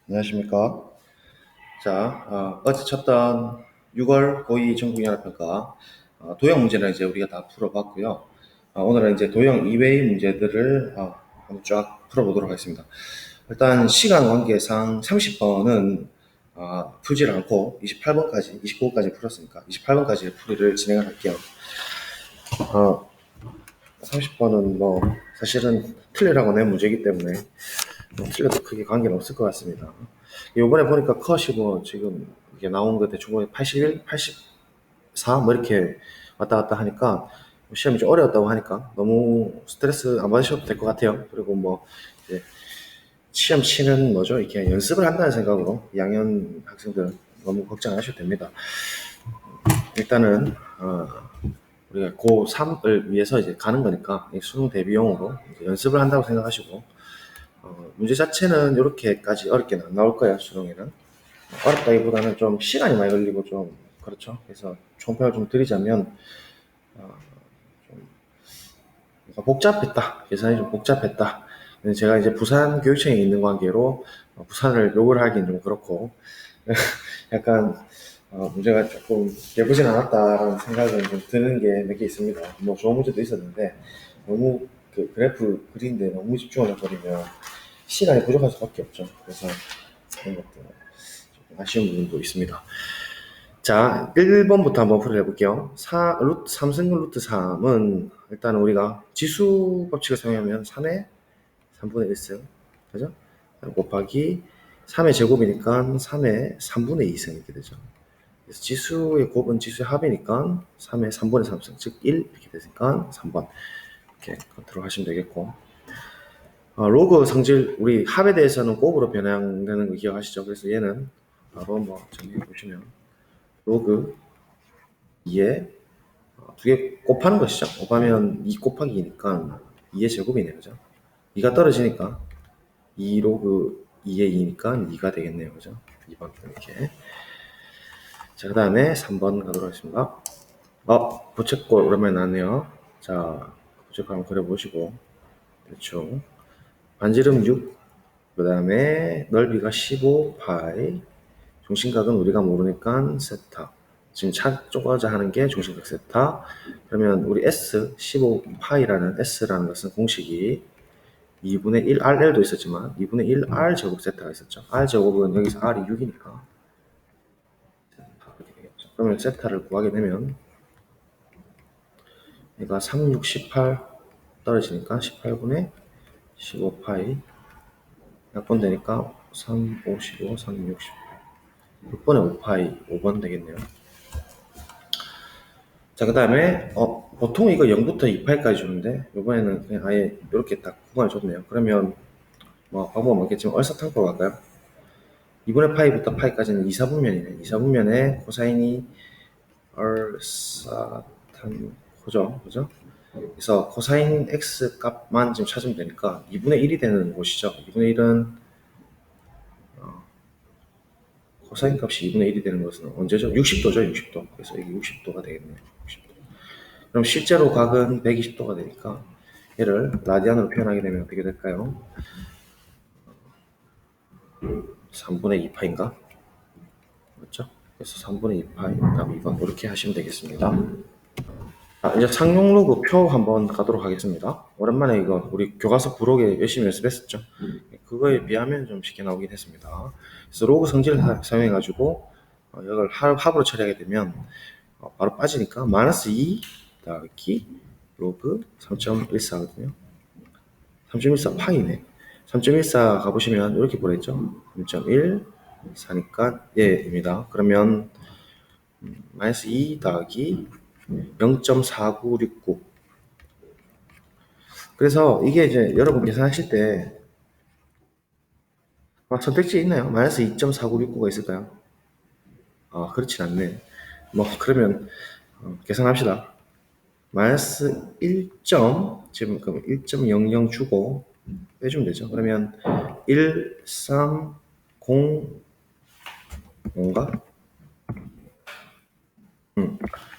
안녕하십니까. 자, 어제 쳤던 6월 고2 전국연합평가 도형 문제는 이제 우리가 다 풀어봤고요. 오늘은 이제 도형 이외의 문제들을 한번 쫙 풀어보도록 하겠습니다. 일단 시간 관계상 30번은 풀지 않고 28번까지, 29번까지 풀었으니까 28번까지 풀이를 진행을 할게요. 30번은 뭐 사실은 틀리라고 낸 문제이기 때문에 틀려도 크게 관계는 없을 것 같습니다. 이번에 보니까 컷이 뭐 지금 이게 나온 거 대충 81, 84 뭐 이렇게 왔다 갔다 하니까 시험이 좀 어려웠다고 하니까 너무 스트레스 안 받으셔도 될 것 같아요. 그리고 뭐 이제 시험 치는 뭐죠? 이렇게 연습을 한다는 생각으로 2학년 학생들 너무 걱정 안 하셔도 됩니다. 일단은 우리가 고3을 위해서 이제 가는 거니까 수능 대비용으로 연습을 한다고 생각하시고 문제 자체는 이렇게까지 어렵게는 안 나올 거예요. 수능에는 어렵다기보다는 좀 시간이 많이 걸리고 좀 그렇죠. 그래서 총평을 좀 드리자면 복잡했다. 계산이 좀 복잡했다. 제가 이제 부산 교육청에 있는 관계로 부산을 욕을 하긴 좀 그렇고 약간 문제가 조금 예쁘진 않았다라는 생각은 좀 드는 게 몇 개 있습니다. 뭐 좋은 문제도 있었는데 너무 그 그래프 그리는데 너무 집중을 해버리면 시간이 부족할 수밖에 없죠. 그래서 그런 것도 조금 아쉬운 부분도 있습니다. 자, 1번부터 한번 풀이해 볼게요. 루트 3승분 루트 3은 일단 우리가 지수 법칙을 사용하면 3의 3분의 1승, 그죠? 곱하기 3의 제곱이니까 3의 3분의 2승 이렇게 되죠. 그래서 지수의 곱은 지수의 합이니까 3의 3분의 3승, 즉 1 이렇게 되니까 3번 이렇게 들어가시면 되겠고 로그 성질 우리 합에 대해서는 곱으로 변형되는 거 기억하시죠? 그래서 얘는 바로 뭐 정리해 보시면 로그 2에 두 개 곱하는 것이죠. 곱하면 2 곱하기 2니까 2의 제곱이네요. 그죠? 2가 떨어지니까 2 로그 2의 2니까 2가 되겠네요. 그죠? 2번 이렇게. 자, 그 다음에 3번 가도록 하겠습니다. 부채꼴 오랜만에 나왔네요. 자, 부채꼴 한번 그려보시고 대충 반지름 6, 그 다음에 넓이가 15파이, 중심각은 우리가 모르니까 세타. 지금 쪼가자 하는 게 중심각 세타. 그러면 우리 S 15파이라는 S라는 것은 공식이 2분의 1 RL도 있었지만 2분의 1 R 제곱 세타가 있었죠. R 제곱은 여기서 R이 6이니까 그러면 세타를 구하게 되면 얘가 3, 6, 18 떨어지니까 18분의 15파이 약분되니까 3, 5, 15, 3, 6, 18 6번에 5파이 5번 되겠네요. 자, 그 다음에 보통 이거 0부터 2파이까지 주는데 이번에는 그냥 아예 이렇게 딱 구간을 줬네요. 그러면 뭐 방법은 없겠지만 얼사탕으로 갈까요? 2분의 파이부터 파이까지는 2, 4분면이네. 2, 4분면에 코사인이 얼사탄코죠. 그죠? 그래서 코사인 x 값만 지금 찾으면 되니까 2분의 1이 되는 곳이죠. 2분의 1은 코사인 값이 2분의 1이 되는 것은 언제죠? 60도죠. 60도. 그래서 이게 60도가 되겠네요. 60도. 그럼 실제로 각은 120도가 되니까 얘를 라디안으로 표현하게 되면 어떻게 될까요? 3분의 2파인가? 맞죠? 그래서 3분의 2파이, 다음 2번 이렇게 하시면 되겠습니다. 이제 상용 로그 표 한번 가도록 하겠습니다. 오랜만에 이거 우리 교과서 부록에 열심히 연습했었죠. 그거에 비하면 좀 쉽게 나오긴 했습니다. 그래서 로그 성질을 사용해가지고 이걸 합으로 처리하게 되면 바로 빠지니까 마이너스 2 더하기 로그 3.14거든요. 3.14 파이네. 3.14 가보시면 이렇게 보냈죠. 3.1 4니까 예입니다. 그러면 마이너스 2 더하기 0.4969. 그래서 이게 이제 여러분 계산하실 때 선택지 있나요? 마이너스 2.4969가 있을까요? 그렇진 않네. 뭐 그러면 계산합시다. 마이너스 1. 지금 그럼 1.00 주고 빼주면 되죠. 그러면 1305인가?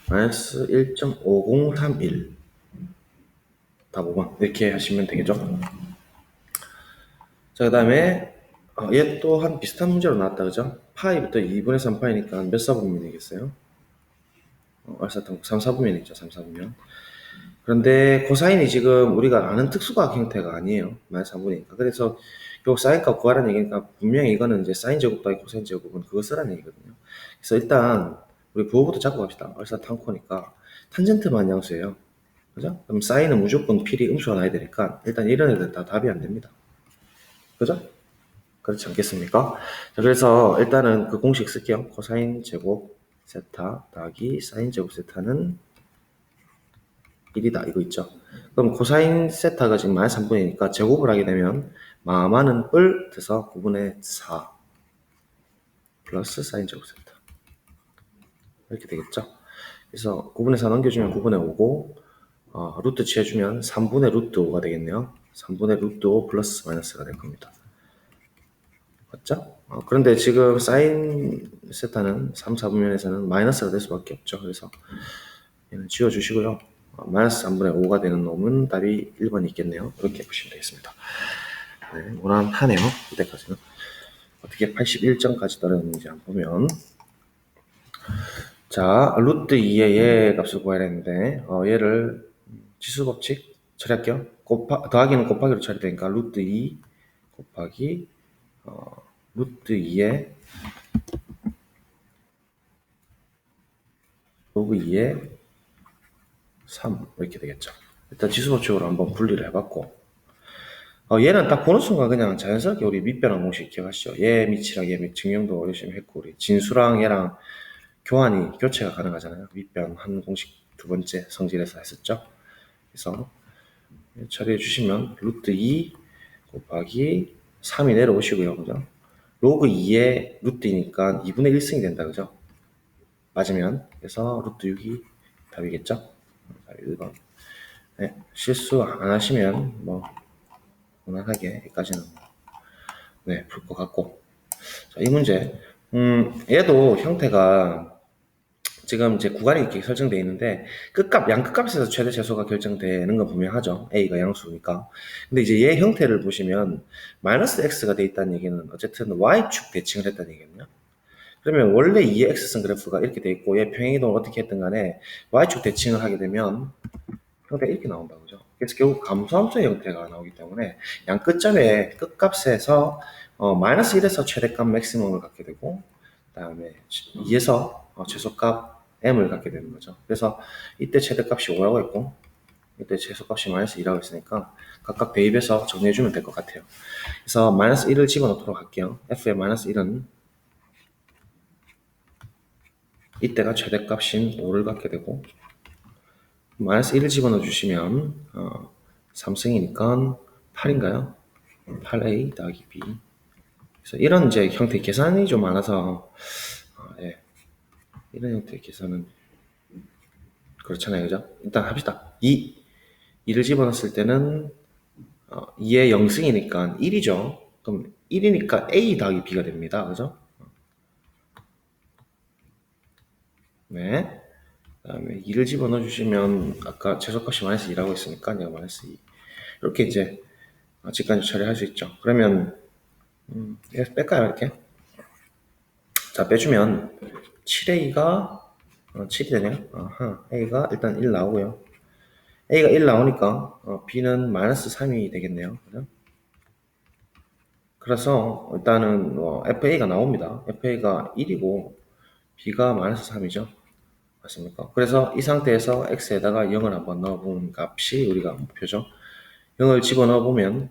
마이너스 1.5031 답 5번 이렇게 하시면 되겠죠. 자, 그 다음에 얘 또한 비슷한 문제로 나왔다, 그죠? 파이부터 2분의 3파이니까 몇 사분면이겠어요? 얼사탕 3, 4분면이죠, 3, 4분면. 그런데 코사인이 지금 우리가 아는 특수과학 형태가 아니에요. 마이너스 3분이니까. 그래서 요 사인값 구하라는 얘기니까 분명히 이거는 이제 사인 제곱 더하기 코사인 제곱은 그거 쓰라는 얘기거든요. 그래서 일단 우리 부호부터 잡고 갑시다. 얼사탕코니까 탄젠트만 양수예요. 그죠? 그럼 사인은 무조건 필히 음수가 나야 되니까 일단 이런 애들 다 답이 안 됩니다. 그죠? 그렇지 않겠습니까? 자, 그래서 일단은 그 공식 쓸게요. 코사인 제곱 세타 더하기 사인 제곱 세타는 1이다. 이거 있죠. 그럼 코사인 세타가 지금 마이너스 3분이니까 제곱을 하게 되면 마마는 뿔 돼서 9분의 4 플러스 사인 제곱 세타 이렇게 되겠죠. 그래서 9분의 4 넘겨주면 9분의 5고 루트 취해주면 3분의 루트 5가 되겠네요. 3분의 루트 5 플러스 마이너스가 될 겁니다. 맞죠? 그런데 지금 사인 세타는 3, 4분면에서는 마이너스가 될 수밖에 없죠. 그래서 얘는 지워주시고요. 마이너스 3분의 5가 되는 놈은 답이 1번이 있겠네요. 이렇게 보시면 되겠습니다. 네, 무난하네요. 이때까지는. 어떻게 81점까지 떨어졌는지 한번 보면 자, 루트 2의 얘 값을 구해야 되는데 얘를 지수법칙 처리할게요. 더하기는 곱하기로 처리되니까 루트 2 곱하기 루트 2의 로그 2의 3 이렇게 되겠죠. 일단 지수법칙으로 한번 분리를 해봤고 얘는 딱 보는 순간 그냥 자연스럽게 우리 밑변환 공식 기억하시죠? 얘 밑이랑 얘 밑 증명도 열심히 했고 우리 진수랑 얘랑 교체가 가능하잖아요. 밑변환 공식 두 번째 성질에서 했었죠. 그래서 처리해 주시면 루트 2 곱하기 3이 내려오시고요. 그죠? 로그 2의 루트이니까 2분의 1승이 된다. 그죠? 맞으면 그래서 루트 6이 답이겠죠? 답이 1번. 네, 실수 안 하시면 뭐 무난하게 여기까지는 네, 풀 것 같고 자, 이 문제 얘도 형태가 지금 이제 구간이 이렇게 설정되어 있는데 양끝값에서 최대 최소가 결정되는 건 분명하죠. A가 양수니까. 근데 이제 얘 형태를 보시면 마이너스 X가 돼 있다는 얘기는 어쨌든 Y축 대칭을 했다는 얘기거든요. 그러면 원래 2의 X선 그래프가 이렇게 돼 있고 얘 평행이동을 어떻게 했든 간에 Y축 대칭을 하게 되면 형태가 이렇게 나온다. 그죠? 그래서 결국 감소함수의 형태가 나오기 때문에 양 끝점의 끝값에서 마이너스 1에서 최대값 맥시멈을 갖게 되고 그 다음에 2에서 최소값 m을 갖게 되는 거죠. 그래서 이때 최대값이 5라고 했고 이때 최소값이 마이너스 2라고 했으니까 각각 대입해서 정리해주면 될 것 같아요. 그래서 마이너스 1을 집어넣도록 할게요. f의 마이너스 1은 이때가 최대값인 5를 갖게 되고 마이너스 1을 집어넣어 주시면 3승이니까 8인가요? 8a 더하기 b. 그래서 이런 이제 형태의 계산이 좀 많아서 예. 이런 형태의 계산은 그렇잖아요, 그죠? 일단 합시다. 2를 집어넣었을 때는 2의 0승이니까 1이죠. 그럼 1이니까 a 더하기 b가 됩니다, 그죠? 네. 그 다음에 2를 집어넣어 주시면 아까 최소값이 마이너스 2라고 했으니까 내가 마이너스 2 이렇게 이제 직관적 처리할 수 있죠. 그러면 뺄까요, 이렇게? 자, 빼주면 7a가 7이 되네요. a가 일단 1 나오고요. a가 1 나오니까 b는 마이너스 3이 되겠네요. 그죠? 그래서 일단은 fa가 나옵니다. fa가 1이고 b가 마이너스 3이죠. 맞습니까? 그래서 이 상태에서 x에다가 0을 한번 넣어본 값이 우리가 목표죠. 0을 집어넣어 보면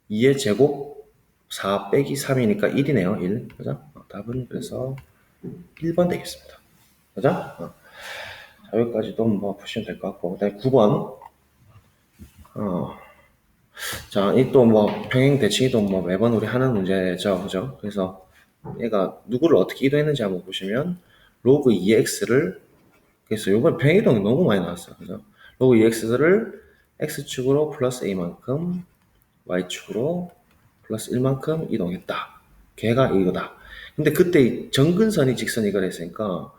2의 제곱 4 빼기 3이니까 1이네요. 1. 그죠? 답은 그래서 1번 되겠습니다. 그죠? 자, 여기까지도 뭐 보시면 될 것 같고. 그 다음에 9번. 자, 이 또 뭐 평행 대칭이도 뭐 매번 우리 하는 문제죠. 그죠? 그래서 얘가 누구를 어떻게 이동했는지 한번 보시면 로그 2x를 그래서 이번 평행이동이 너무 많이 나왔어요. 그죠? 로그 2x를 x축으로 플러스 a만큼 y축으로 플러스 1만큼 이동했다. 걔가 이거다. 근데 그때 정근선이 직선이 그랬으니까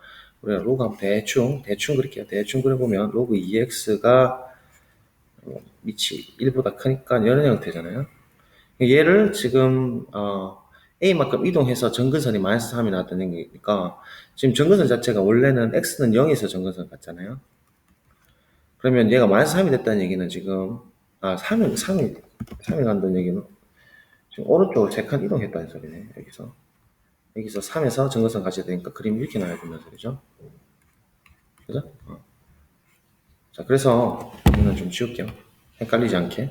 우리가 로그 한번 대충 그릴게요. 대충 그려보면 로그 2x가 밑이 1보다 크니까 이런 형태잖아요. 얘를 지금 A만큼 이동해서 정근선이 마이너스 3이 나왔다는 얘기니까 지금 정근선 자체가 원래는 X는 0에서 정근선 같잖아요. 그러면 얘가 마이너스 3이 됐다는 얘기는 지금 3이 간다는 얘기는 지금 오른쪽으로 3칸 이동했다는 소리네. 여기서 3에서 정근선 가져야 되니까 그림이 이렇게 나와야 된다는 소리죠. 그죠? 자, 그래서 이거는 좀 지울게요. 헷갈리지 않게.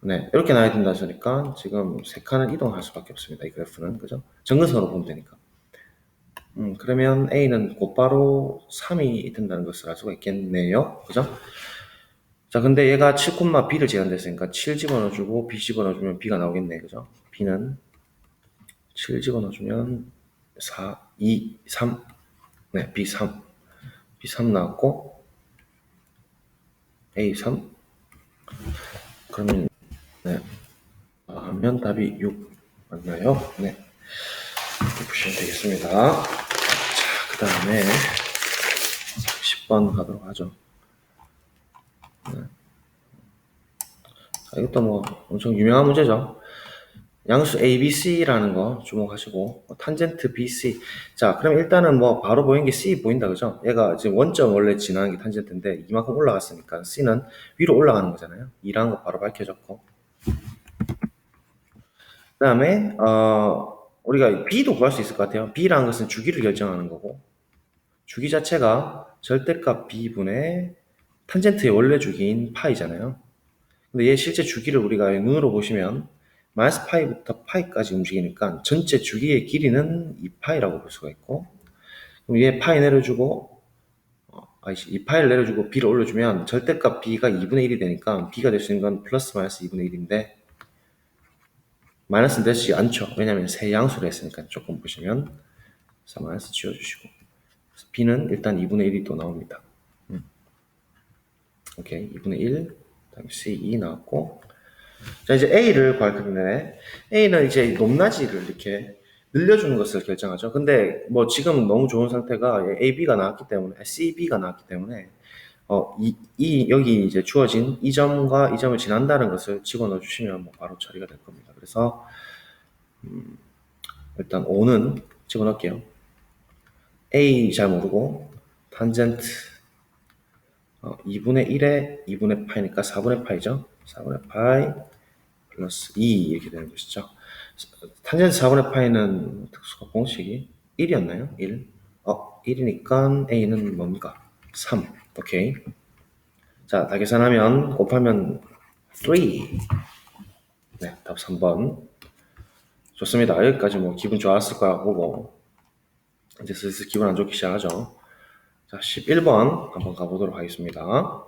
네, 이렇게 나와야 된다 소니까 지금 3칸을 이동할 수밖에 없습니다. 이 그래프는. 그죠? 정근선으로 보면 되니까. 그러면 A는 곧바로 3이 된다는 것을 알 수가 있겠네요. 그죠? 자, 근데 얘가 7, B를 제한됐으니까 7 집어넣어주고 B 집어넣어주면 B가 나오겠네. 그죠? B는 7 집어넣어주면 4, 2, 3. 네, B3. B3 나왔고, A3. 그러면, 네. 하면 답이 6 맞나요? 네. 이렇게 보시면 되겠습니다. 자, 그 다음에 10번 가도록 하죠. 네. 자, 이것도 뭐 엄청 유명한 문제죠. 양수 ABC라는 거 주목하시고 탄젠트 BC. 자, 그럼 일단은 뭐 바로 보이는 게 C 보인다, 그죠? 얘가 지금 원점 원래 지나는 게 탄젠트인데 이만큼 올라갔으니까 C는 위로 올라가는 거잖아요. 2라는 거 바로 밝혀졌고. 그 다음에 우리가 B도 구할 수 있을 것 같아요. B라는 것은 주기를 결정하는 거고 주기 자체가 절대값 B분의 탄젠트의 원래 주기인 파이잖아요. 근데 얘 실제 주기를 우리가 눈으로 보시면 마이너스 파이부터 파이까지 움직이니까 전체 주기의 길이는 2파이라고 볼 수가 있고, 그럼 얘 파이 내려주고 2파이를 내려주고 b를 올려주면 절대값 b가 2분의 1이 되니까 b가 될 수 있는 건 플러스 마이너스 2분의 1인데 마이너스는 되지 않죠. 왜냐면 세 양수로 했으니까. 조금 보시면 그래서 마이너스 지워주시고 b는 일단 2분의 1이 또 나옵니다. 오케이, 2분의 1, 그다음에 C2 나왔고, 자, 이제 A를 구할 건데, A는 이제 높낮이를 이렇게 늘려주는 것을 결정하죠. 근데 뭐 지금 너무 좋은 상태가 AB가 나왔기 때문에, CB가 나왔기 때문에, 여기 이제 주어진 이 점과 이 점을 지난다는 것을 집어넣어 주시면 뭐 바로 처리가 될 겁니다. 그래서, 일단 5는 집어넣을게요. A 잘 모르고, 탄젠트, 2분의 1에 2분의 파이니까 4분의 파이죠. 4분의 파이, 플러스 2 이렇게 되는 것이죠. 탄젠트 4분의 파이는 특수가 공식이 1이었나요? 1. 1이니까 A는 뭔가? 3. 오케이. 자, 다 계산하면 곱하면 3. 네, 답 3번. 좋습니다. 여기까지 뭐 기분 좋았을 거야 보고 이제 슬슬 기분 안 좋기 시작하죠. 자, 11번 한번 가보도록 하겠습니다.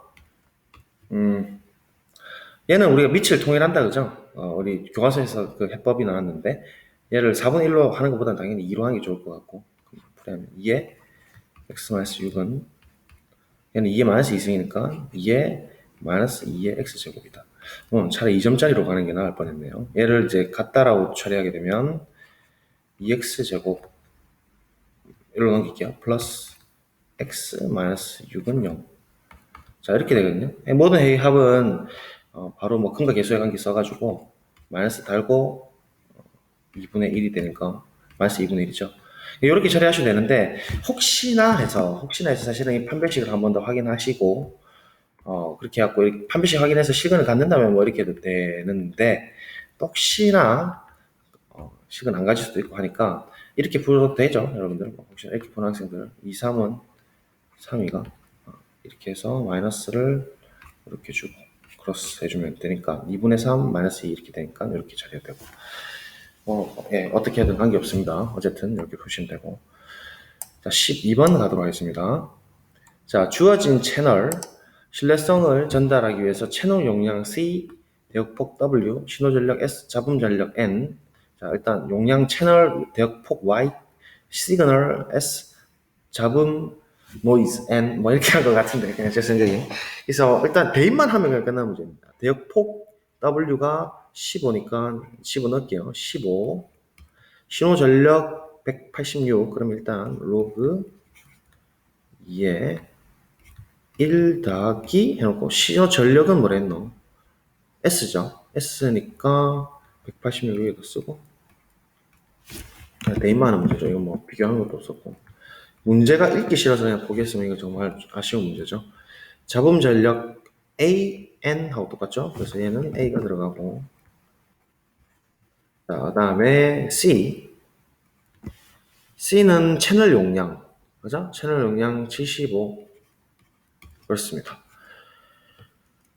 얘는 우리가 밑을 통일한다, 그죠? 우리 교과서에서 그 해법이 나왔는데, 얘를 4분의 1로 하는 것보다는 당연히 2로 하는 게 좋을 것 같고, 그러면 2에 x-6은, 얘는 2에 마이너스 2승이니까 2에 마이너스 2의 x제곱이다. 차라리 2점짜리로 가는 게 나을 뻔했네요. 얘를 이제 같다라고 처리하게 되면 2x제곱, 1로 넘길게요. 플러스 x 마이너스 6은 0. 자, 이렇게 되거든요. 모든 회의 합은 바로 뭐 근과 계수의 관계 써가지고 마이너스 달고 2분의 1이 되니까 마이너스 2분의 1이죠. 이렇게 처리하셔도 되는데 혹시나 해서 사실은 이 판별식을 한 번 더 확인하시고 그렇게 해갖고 판별식 확인해서 시간을 갖는다면 뭐 이렇게 해도 되는데 혹시나 시간 안 가질 수도 있고 하니까 이렇게 풀어도 되죠, 여러분들. 혹시나 이렇게 푸는 학생들 2, 3은 3위가 이렇게 해서 마이너스를 이렇게 주고 크로스 해주면 되니까 2분의 3 마이너스 2 이렇게 되니까 이렇게 처리해도 되고 어떻게 하든 관계없습니다. 어쨌든 이렇게 보시면 되고. 자, 12번 가도록 하겠습니다. 자, 주어진 채널 신뢰성을 전달하기 위해서 채널 용량 C, 대역폭 W, 신호전력 S, 잡음전력 N. 자, 일단 용량 채널 대역폭 Y, 시그널 S, 잡음 노이즈 N 뭐 이렇게 한 것 같은데 그냥 제 생각이. 그래서 일단 대입만 하면 끝나는 문제입니다. 대역폭 W가 15니까 15 넣을게요. 15. 신호전력 186. 그럼 일단 로그 2에 1 더하기 해놓고 신호전력은 뭐라 했노? S죠. S니까 186 여기도 쓰고 대입만 하는 문제죠. 이건 뭐 비교하는 것도 없었고. 문제가 읽기 싫어서 그냥 포기했으면 이거 정말 아쉬운 문제죠. 잡음 전력 A, N하고 똑같죠? 그래서 얘는 A가 들어가고. 자, 그 다음에 C. C는 채널 용량. 그죠? 채널 용량 75. 그렇습니다.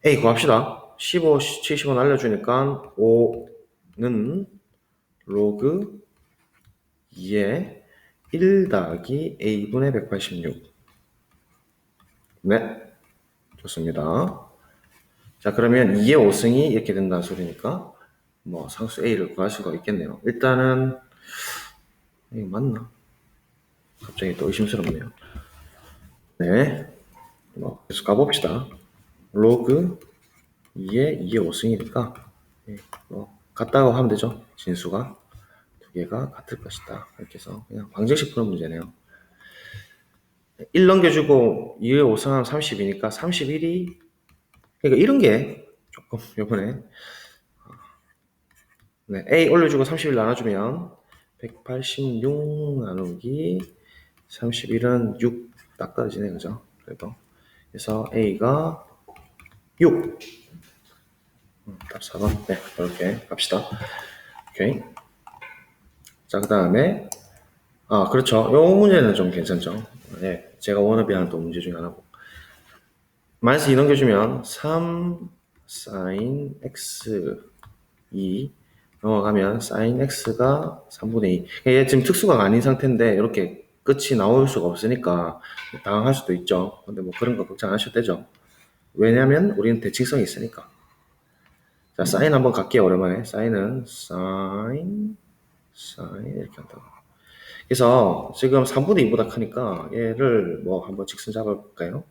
A 구합시다. 15, 75 날려주니까 5는 로그 2에 1 더하기 A분의 186. 네. 좋습니다. 자, 그러면 2의 5승이 이렇게 된다는 소리니까 뭐 상수 A를 구할 수가 있겠네요. 일단은 이거 맞나? 갑자기 또 의심스럽네요. 네. 뭐 계속 가봅시다. 로그 2의 5승이니까 뭐 같다고 하면 되죠. 진수가 두 개가 같을 것이다. 이렇게 해서 그냥 방정식 푸는 문제네요. 1 넘겨주고 2의 5승하면 30이니까 31이 그러니까 이런 게 조금 요번에 네, A 올려주고 31 나눠주면 186 나누기 31은 6 딱 떨어지네, 그죠? 그래서 A가 6. 답 4번. 네, 이렇게 갑시다. 오케이. 자, 그 다음에, 그렇죠. 요 문제는 좀 괜찮죠. 네, 제가 워너비 하는 또 문제 중에 하나고. 마이너스 2 넘겨주면 3 sin x 2 넘어가면 sin x가 3분의 2. 얘 지금 특수가 아닌 상태인데 이렇게 끝이 나올 수가 없으니까 당황할 수도 있죠. 근데 뭐 그런 거 걱정 안 하셔도 되죠. 왜냐면 우리는 대칭성이 있으니까. 자, sin 한번 갈게요. 오랜만에. sin은 sin 이렇게 한다고. 그래서 지금 3분의 2보다 크니까 얘를 뭐 한번 직선 잡아볼까요?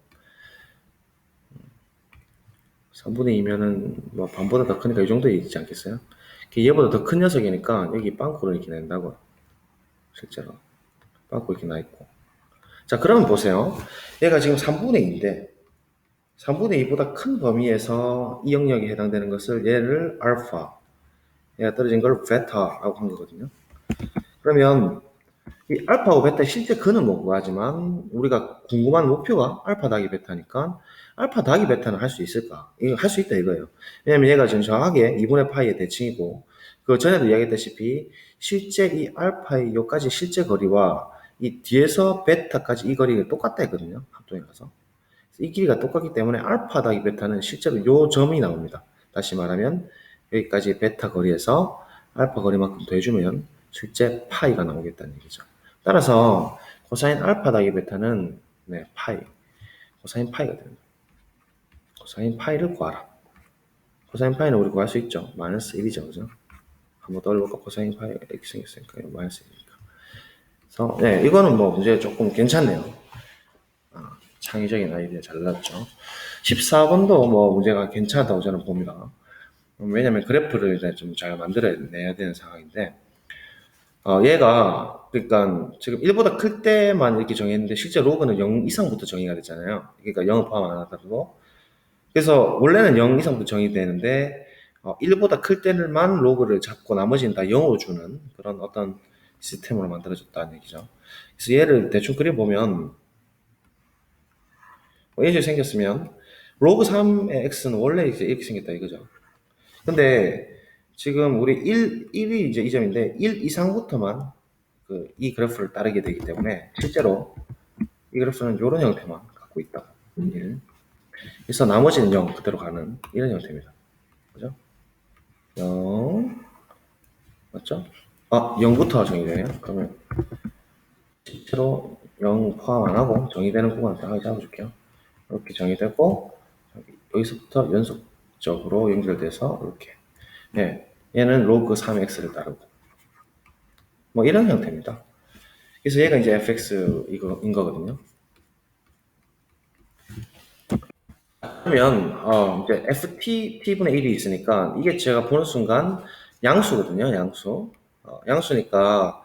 3분의 2면은 뭐 반보다 더 크니까 이 정도 있지 않겠어요? 얘보다 더 큰 녀석이니까 여기 빵꾸를 이렇게 낸다고요. 실제로. 빵꾸 이렇게 나 있고. 자, 그러면 보세요. 얘가 지금 3분의 2인데 3분의 2보다 큰 범위에서 이 영역에 해당되는 것을 얘를 알파, 얘가 떨어진 걸 베타라고 한 거거든요. 그러면 이 알파하고 베타의 실제 근은 못 구하지만 우리가 궁금한 목표가 알파 더하기 베타니까 알파 더하기 베타는 할 수 있을까? 이거 할 수 있다 이거예요. 왜냐면 얘가 지금 정확하게 2분의 파이의 대칭이고 그 전에도 이야기했다시피 실제 이 알파의 여기까지 실제 거리와 이 뒤에서 베타까지 이 거리가 똑같다 했거든요. 합동에 가서. 이 길이가 똑같기 때문에 알파 더하기 베타는 실제로 요 점이 나옵니다. 다시 말하면 여기까지 베타 거리에서 알파 거리만큼 더해주면 실제 파이가 나오겠다는 얘기죠. 따라서 코사인 알파 더하기 베타는 네, 파이, 코사인 파이가 됩니다. 코사인 파이를 구하라. 코사인 파이는 우리 구할 수 있죠. 마이너스 1이죠. 그죠? 한번 떠올려볼까? 코사인 파이가 이렇게 생겼으니까 마이너스 1이니까. 그래서 네, 이거는 뭐 문제 조금 괜찮네요. 창의적인 아이디어 잘 나왔죠. 14번도 뭐 문제가 괜찮다고 저는 봅니다. 왜냐면 그래프를 이제 좀 잘 만들어내야 되는 상황인데, 얘가, 그러니까 지금 1보다 클 때만 이렇게 정했는데, 실제 로그는 0 이상부터 정의가 됐잖아요. 그러니까 0을 포함 안 하더라도. 그래서 원래는 0 이상부터 정의되는데, 1보다 클 때만 로그를 잡고 나머지는 다 0으로 주는 그런 어떤 시스템으로 만들어졌다는 얘기죠. 그래서 얘를 대충 그려보면, 이런 식으로 생겼으면, 로그 3의 x는 원래 이제 이렇게 생겼다 이거죠. 근데 지금 우리 1이 이제 이 점인데 1 이상부터만 이 그래프를 따르게 되기 때문에 실제로 이 그래프는 이런 형태만 갖고 있다. 1. 그래서 나머지는 0 그대로 가는 이런 형태입니다. 그죠? 0 맞죠? 0부터 정의되네요. 그러면 실제로 0 포함 안 하고 정의되는 구간을 딱 잡아줄게요. 이렇게 정의되고 여기서부터 연속적으로 연결돼서 이렇게 네, 얘는 로그 3x를 따르고 뭐 이런 형태입니다. 그래서 얘가 이제 fx 이거인 거거든요. 그러면 이제 ft t분의 1이 있으니까 이게 제가 보는 순간 양수거든요. 양수니까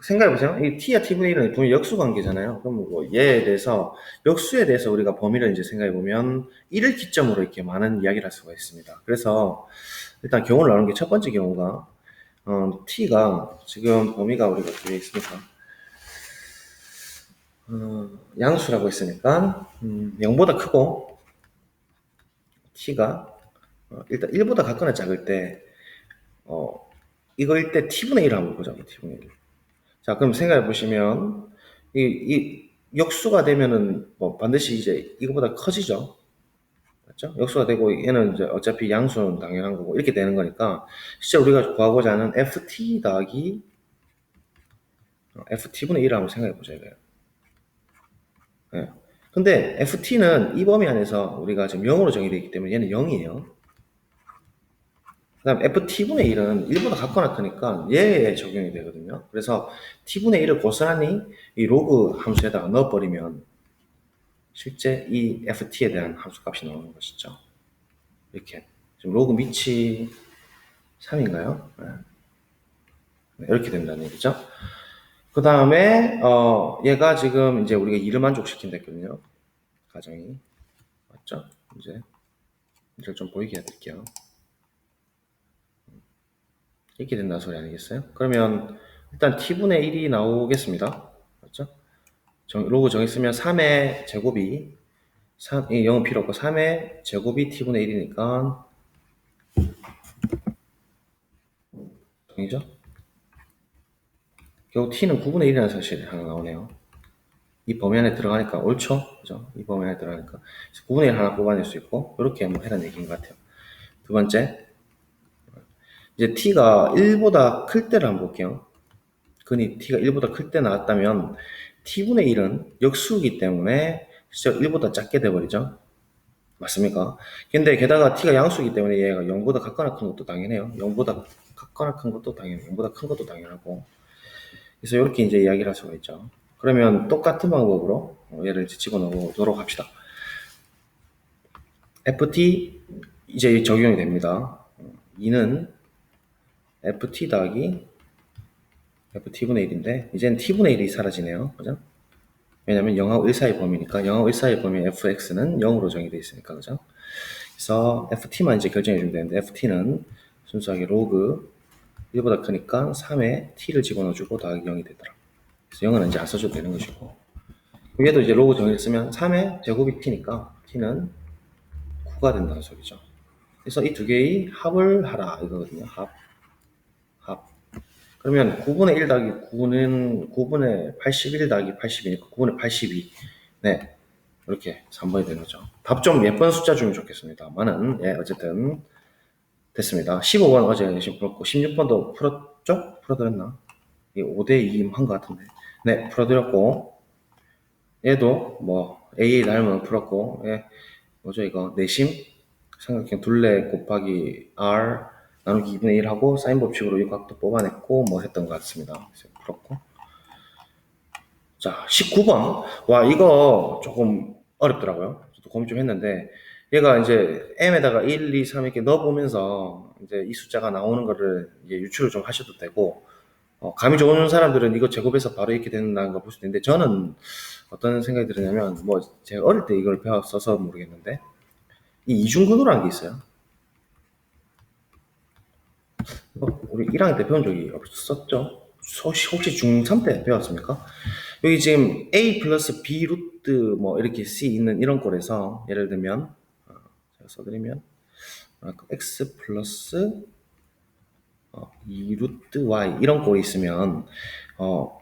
생각해보세요. 이 t와 t분의 1은 분명 역수 관계잖아요. 그럼 뭐 얘에 대해서 역수에 대해서 우리가 범위를 이제 생각해보면 1을 기점으로 이렇게 많은 이야기를 할 수가 있습니다. 그래서 일단 경우를 나누는 게 첫 번째 경우가 t가 지금 범위가 우리가 뒤에 있으니까 양수라고 했으니까 0보다 크고 t가 일단 1보다 같거나 작을 때 이거일 때 t분의 1을 한번 보자고. t분의 1. 자, 그럼 생각해 보시면 이 역수가 되면은 뭐 반드시 이제 이거보다 커지죠. 맞죠? 역수가 되고 얘는 이제 어차피 양수는 당연한 거고 이렇게 되는 거니까 실제 우리가 구하고자 하는 ft 더하기 ft분의 1을 한번 생각해 보자 이거예요. 예. 근데 ft는 이 범위 안에서 우리가 지금 0으로 정의되어 있기 때문에 얘는 0이에요. 그 다음 ft분의 1은 1보다 같거나 크니까 얘에 적용이 되거든요. 그래서 t분의 1을 고스란히 이 로그 함수에다가 넣어버리면 실제 이 ft에 대한 함수값이 나오는 것이죠. 이렇게 지금 로그 밑이 3인가요? 네. 이렇게 된다는 얘기죠. 그 다음에 얘가 지금 이제 우리가 2를 만족시킨다 했거든요. 가정이 맞죠? 이제 이걸 좀 보이게 해드릴게요. 이렇게 된다는 소리 아니겠어요? 그러면 일단 t분의 1이 나오겠습니다. 맞죠? 로그 정했으면 3의 제곱이 0은 필요 없고 3의 제곱이 t분의 1이니까 정이죠? 결국 t는 9분의 1이라는 사실이 하나 나오네요. 이 범위 안에 들어가니까 옳죠? 그죠? 이 범위 안에 들어가니까 9분의 1 하나 뽑아낼 수 있고 이렇게 뭐 해라는 얘기인 것 같아요. 두 번째, 이제 t가 1보다 클 때를 한번 볼게요. 근이 t가 1보다 클 때 나왔다면 t분의 1은 역수이기 때문에 실제 1보다 작게 돼버리죠. 맞습니까? 근데 게다가 t가 양수이기 때문에 얘가 0보다 같거나 큰 것도 당연해요. 0보다 같거나 큰 것도 당연해요. 0보다 큰 것도 당연하고. 그래서 이렇게 이제 이야기를 할 수가 있죠. 그러면 똑같은 방법으로 얘를 집어넣도록 합시다. ft 이제 적용이 됩니다. 2는 ft 더하기 ft분의 1인데 이제는 t분의 1이 사라지네요. 그죠? 왜냐면 0하고 1 사이 범위니까 0하고 1 사이 범위 fx는 0으로 정의되어 있으니까 그죠? 그래서 ft만 이제 결정해 주면 되는데 ft는 순수하게 로그 1보다 크니까 3에 t를 집어넣어주고 더하기 0이 되더라. 그래서 0은 이제 안 써줘도 되는 것이고 얘도 이제 로그 정의를 쓰면 3의 제곱이 t니까 t는 9가 된다는 소리죠. 그래서 이 두 개의 합을 하라 이거거든요. 합. 그러면 9분의 1 더하기 9는 9분의 81 더하기 80이니까 9분의 82. 네. 이렇게 3번이 되는 거죠. 답 좀 예쁜 숫자 주면 좋겠습니다만은, 예, 어쨌든 됐습니다. 15번 어제 열심히 풀었고, 16번도 풀었죠? 풀어드렸나? 이 5대2 한 것 같은데. 네, 풀어드렸고, 얘도 뭐, AA 닮은 풀었고, 예, 뭐죠 이거? 내심? 삼각형 둘레 곱하기 R 나누기 2분의 1 하고 사인 법칙으로 이 각도 뽑아냈고 뭐 했던 것 같습니다. 그래서 풀었고. 자, 19번. 와, 이거 조금 어렵더라고요. 저도 고민 좀 했는데 얘가 이제 m에다가 1, 2, 3 이렇게 넣어보면서 이제 이 숫자가 나오는 거를 이제 유추를 좀 하셔도 되고 감이 좋은 사람들은 이거 제곱해서 바로 이렇게 된다는 걸 볼 수도 있는데 저는 어떤 생각이 들었냐면 뭐 제가 어릴 때 이걸 배웠어서 모르겠는데 이 이중근호라는 게 있어요. 우리 1학년 때 배운 적이 없었죠? 혹시 중3 때 배웠습니까? 여기 지금 A 플러스 B 루트 뭐 이렇게 C 있는 이런 꼴에서 예를 들면 제가 써드리면 X 플러스 2 루트 Y 이런 꼴이 있으면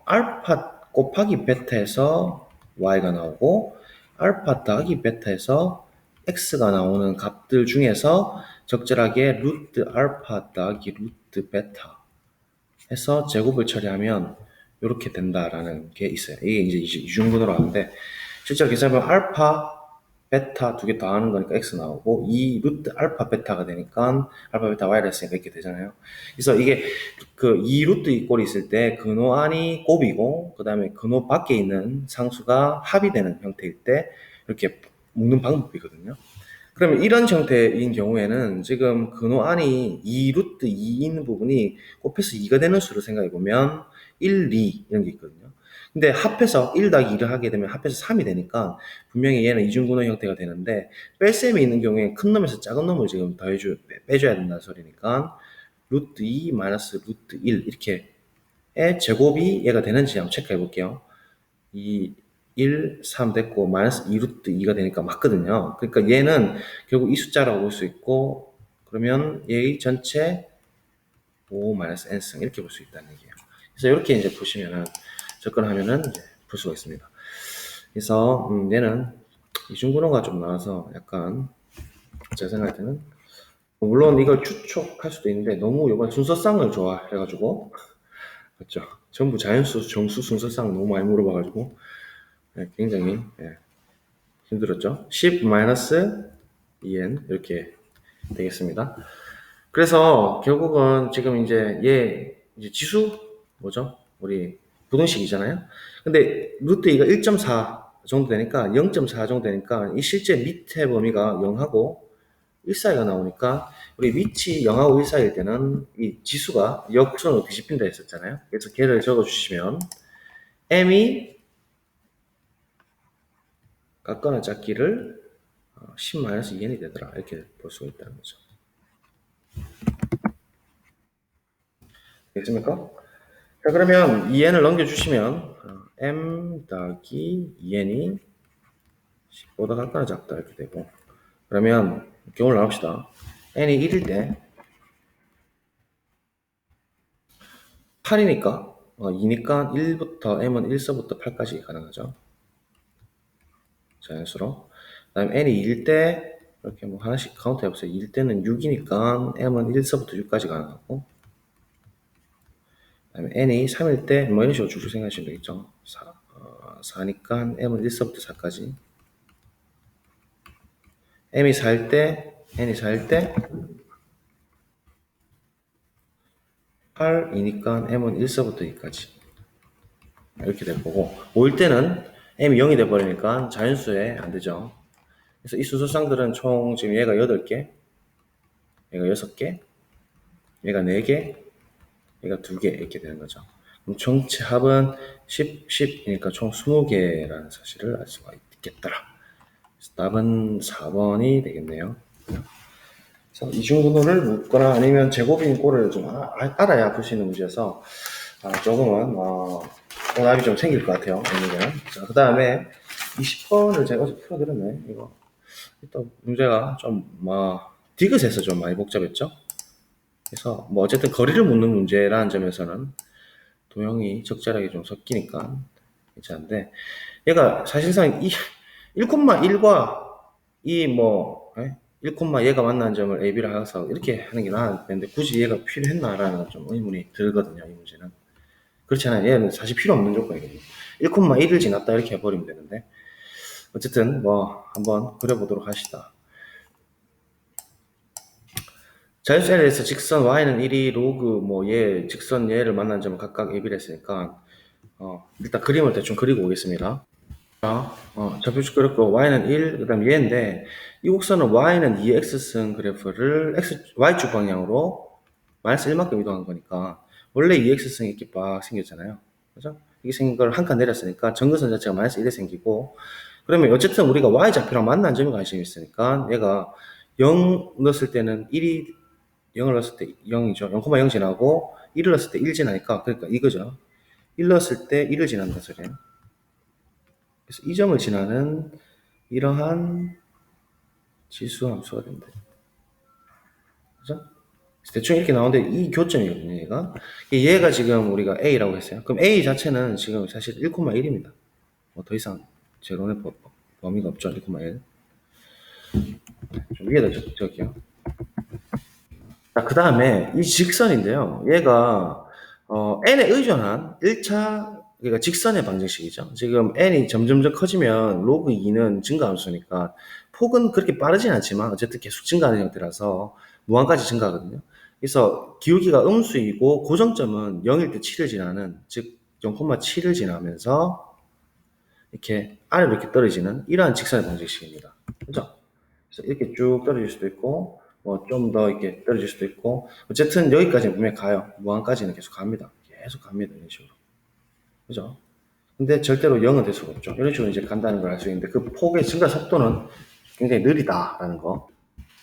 알파 곱하기 베타에서 Y가 나오고 알파 더하기 베타에서 X가 나오는 값들 중에서 적절하게 루트 알파 더하기 루트 베타 해서 제곱을 처리하면 이렇게 된다라는 게 있어요. 이게 이제 이중근호로 하는데 실제로 계산하면 알파, 베타 두 개 더하는 거니까 x 나오고 이 루트 알파 베타가 되니까 알파 베타 y를 했으니까 이렇게 되잖아요. 그래서 이게 그 이 루트 이 꼴이 있을 때 근호 안이 곱이고 그 다음에 근호 밖에 있는 상수가 합이 되는 형태일 때 이렇게 묶는 방법이거든요. 그러면 이런 형태인 경우에는 지금 근호 안이 2 루트 2인 부분이 곱해서 2가 되는 수로 생각해 보면 1, 2 이런 게 있거든요. 근데 합해서 1 더하기 2를 하게 되면 합해서 3이 되니까 분명히 얘는 이중근호 형태가 되는데 뺄셈이 있는 경우에 큰 놈에서 작은 놈을 지금 빼줘야 된다는 소리니까 루트 2 마이너스 루트 1 이렇게 의 제곱이 얘가 되는지 한번 체크해 볼게요. 2, 1, 3 됐고 마이너스 2 루트 2가 되니까 맞거든요. 그러니까 얘는 결국 이 숫자라고 볼 수 있고 그러면 얘의 전체 5 마이너스 n승 이렇게 볼 수 있다는 얘기예요. 그래서 이렇게 이제 보시면은 접근하면은 이제 볼 수가 있습니다. 그래서 얘는 이중근호가 좀 나와서 약간 제 생각할 때는 물론 이걸 추측할 수도 있는데 너무 이번 순서쌍을 좋아해가지고 맞죠? 전부 자연수 정수 순서쌍 너무 많이 물어봐가지고 굉장히 힘들었죠. 10 마이너스 2n 이렇게 되겠습니다. 그래서 결국은 지금 이제 얘 이제 지수 뭐죠? 우리 부등식이잖아요. 근데 루트 2가 1.4 정도 되니까 0.4 정도 되니까 이 실제 밑에 범위가 0하고 1 사이가 나오니까 우리 위치 0하고 1 사이일 때는 이 지수가 역선으로 뒤집힌다 했었잖아요. 그래서 걔를 적어주시면 m이 깎거나 짝기를 10-2n이 되더라 이렇게 볼 수가 있다는 거죠. 됐습니까? 자 그러면 2n을 넘겨주시면 m 더하기 2n이 10보다 깎거나 작다 이렇게 되고 그러면 경우를 나눕시다. n이 1일 때 8이니까 2니까 1부터 m은 1서부터 8까지 가능하죠. 자연수로. 그 다음에 n이 2일 때 이렇게 뭐 하나씩 카운트 해보세요. 2일 때는 6이니까 m은 1서부터 6까지 가능하고 그 다음에 n이 3일 때 뭐 이런 식으로 쭉쭉 생각하시면 되겠죠. 4니까 m은 1서부터 4까지 m이 4일 때 n이 4일 때 8, 2니까 m은 1서부터 2까지 이렇게 될 거고 5일 때는 m이 0이 돼버리니까 자연수에 안 되죠. 그래서 이 순서쌍들은 총 지금 얘가 8개, 얘가 6개, 얘가 4개, 얘가 2개 이렇게 되는 거죠. 그럼 전체 합은 10, 10이니까 총 20개라는 사실을 알 수가 있겠더라. 그래서 답은 4번이 되겠네요. 그래서 이중근호를 묻거나 아니면 제곱인 꼴을 좀 알아야 풀 수 있는 문제여서 조금은 답이 좀 생길 것 같아요. 자, 그 다음에 20번을 제가 어제 풀어드렸네. 이거 또 문제가 좀 디귿에서 좀 많이 복잡했죠. 그래서 뭐 어쨌든 거리를 묻는 문제라는 점에서는 도형이 적절하게 좀 섞이니까 괜찮은데 얘가 사실상 1,1과 이 1, 얘가 만나는 점을 A, B를 해서 이렇게 하는 게 나았는데 굳이 얘가 필요했나라는 좀 의문이 들거든요. 이 문제는 그렇지 않아요. 얘는 사실 필요 없는 조건이거든요. 1,1을 지났다 이렇게 해버리면 되는데 어쨌든 뭐 한번 그려보도록 하시다. 자연수 L에서 직선 y는 1이 로그 얘 직선 얘를 만난 점을 각각 AB를 했으니까 일단 그림을 대충 그리고 오겠습니다. 좌표축 그렸고 y는 1, 그 다음 얘인데 이 곡선은 y는 2x승 그래프를 y축 방향으로 마이너스 1만큼 이동한 거니까 원래 2x승이 이렇게 막 생겼잖아요. 그죠? 이게 생긴 걸 한 칸 내렸으니까 정근선 자체가 마이너스 1에 생기고 그러면 어쨌든 우리가 y좌표랑 만난 점에 관심이 있으니까 얘가 0 넣었을 때는 1이 0을 넣었을 때 0이죠. 0,0 지나고 1을 넣었을 때 1 지나니까 그러니까 이거죠. 1 넣었을 때 1을 지난다 소리예요. 그래서 이 점을 지나는 이러한 지수 함수가 된다. 그죠? 대충 이렇게 나오는데 이 교점이거든요, 얘가 지금 우리가 A라고 했어요. 그럼 A 자체는 지금 사실 1,1입니다. 뭐 더 이상 제로의 범위가 없죠, 1,1. 좀 위에다 적을게요. 자, 그 다음에 이 직선인데요. 얘가 n에 의존한 1차 그러니까 직선의 방정식이죠. 지금 n이 점점 커지면 로그 2는 증가함수니까 폭은 그렇게 빠르진 않지만 어쨌든 계속 증가하는 형태라서 무한까지 증가하거든요. 그래서 기울기가 음수이고 고정점은 0일 때 7을 지나는 즉 0,7을 지나면서 이렇게 아래로 이렇게 떨어지는 이러한 직선의 방정식입니다. 그죠? 그래서 이렇게 쭉 떨어질 수도 있고 뭐 좀 더 이렇게 떨어질 수도 있고 어쨌든 여기까지는 분명히 가요. 무한까지는 계속 갑니다. 계속 갑니다. 이런 식으로. 그죠? 근데 절대로 0은 될 수가 없죠. 이런 식으로 이제 간다는 걸 알 수 있는데 그 폭의 증가 속도는 굉장히 느리다라는 거.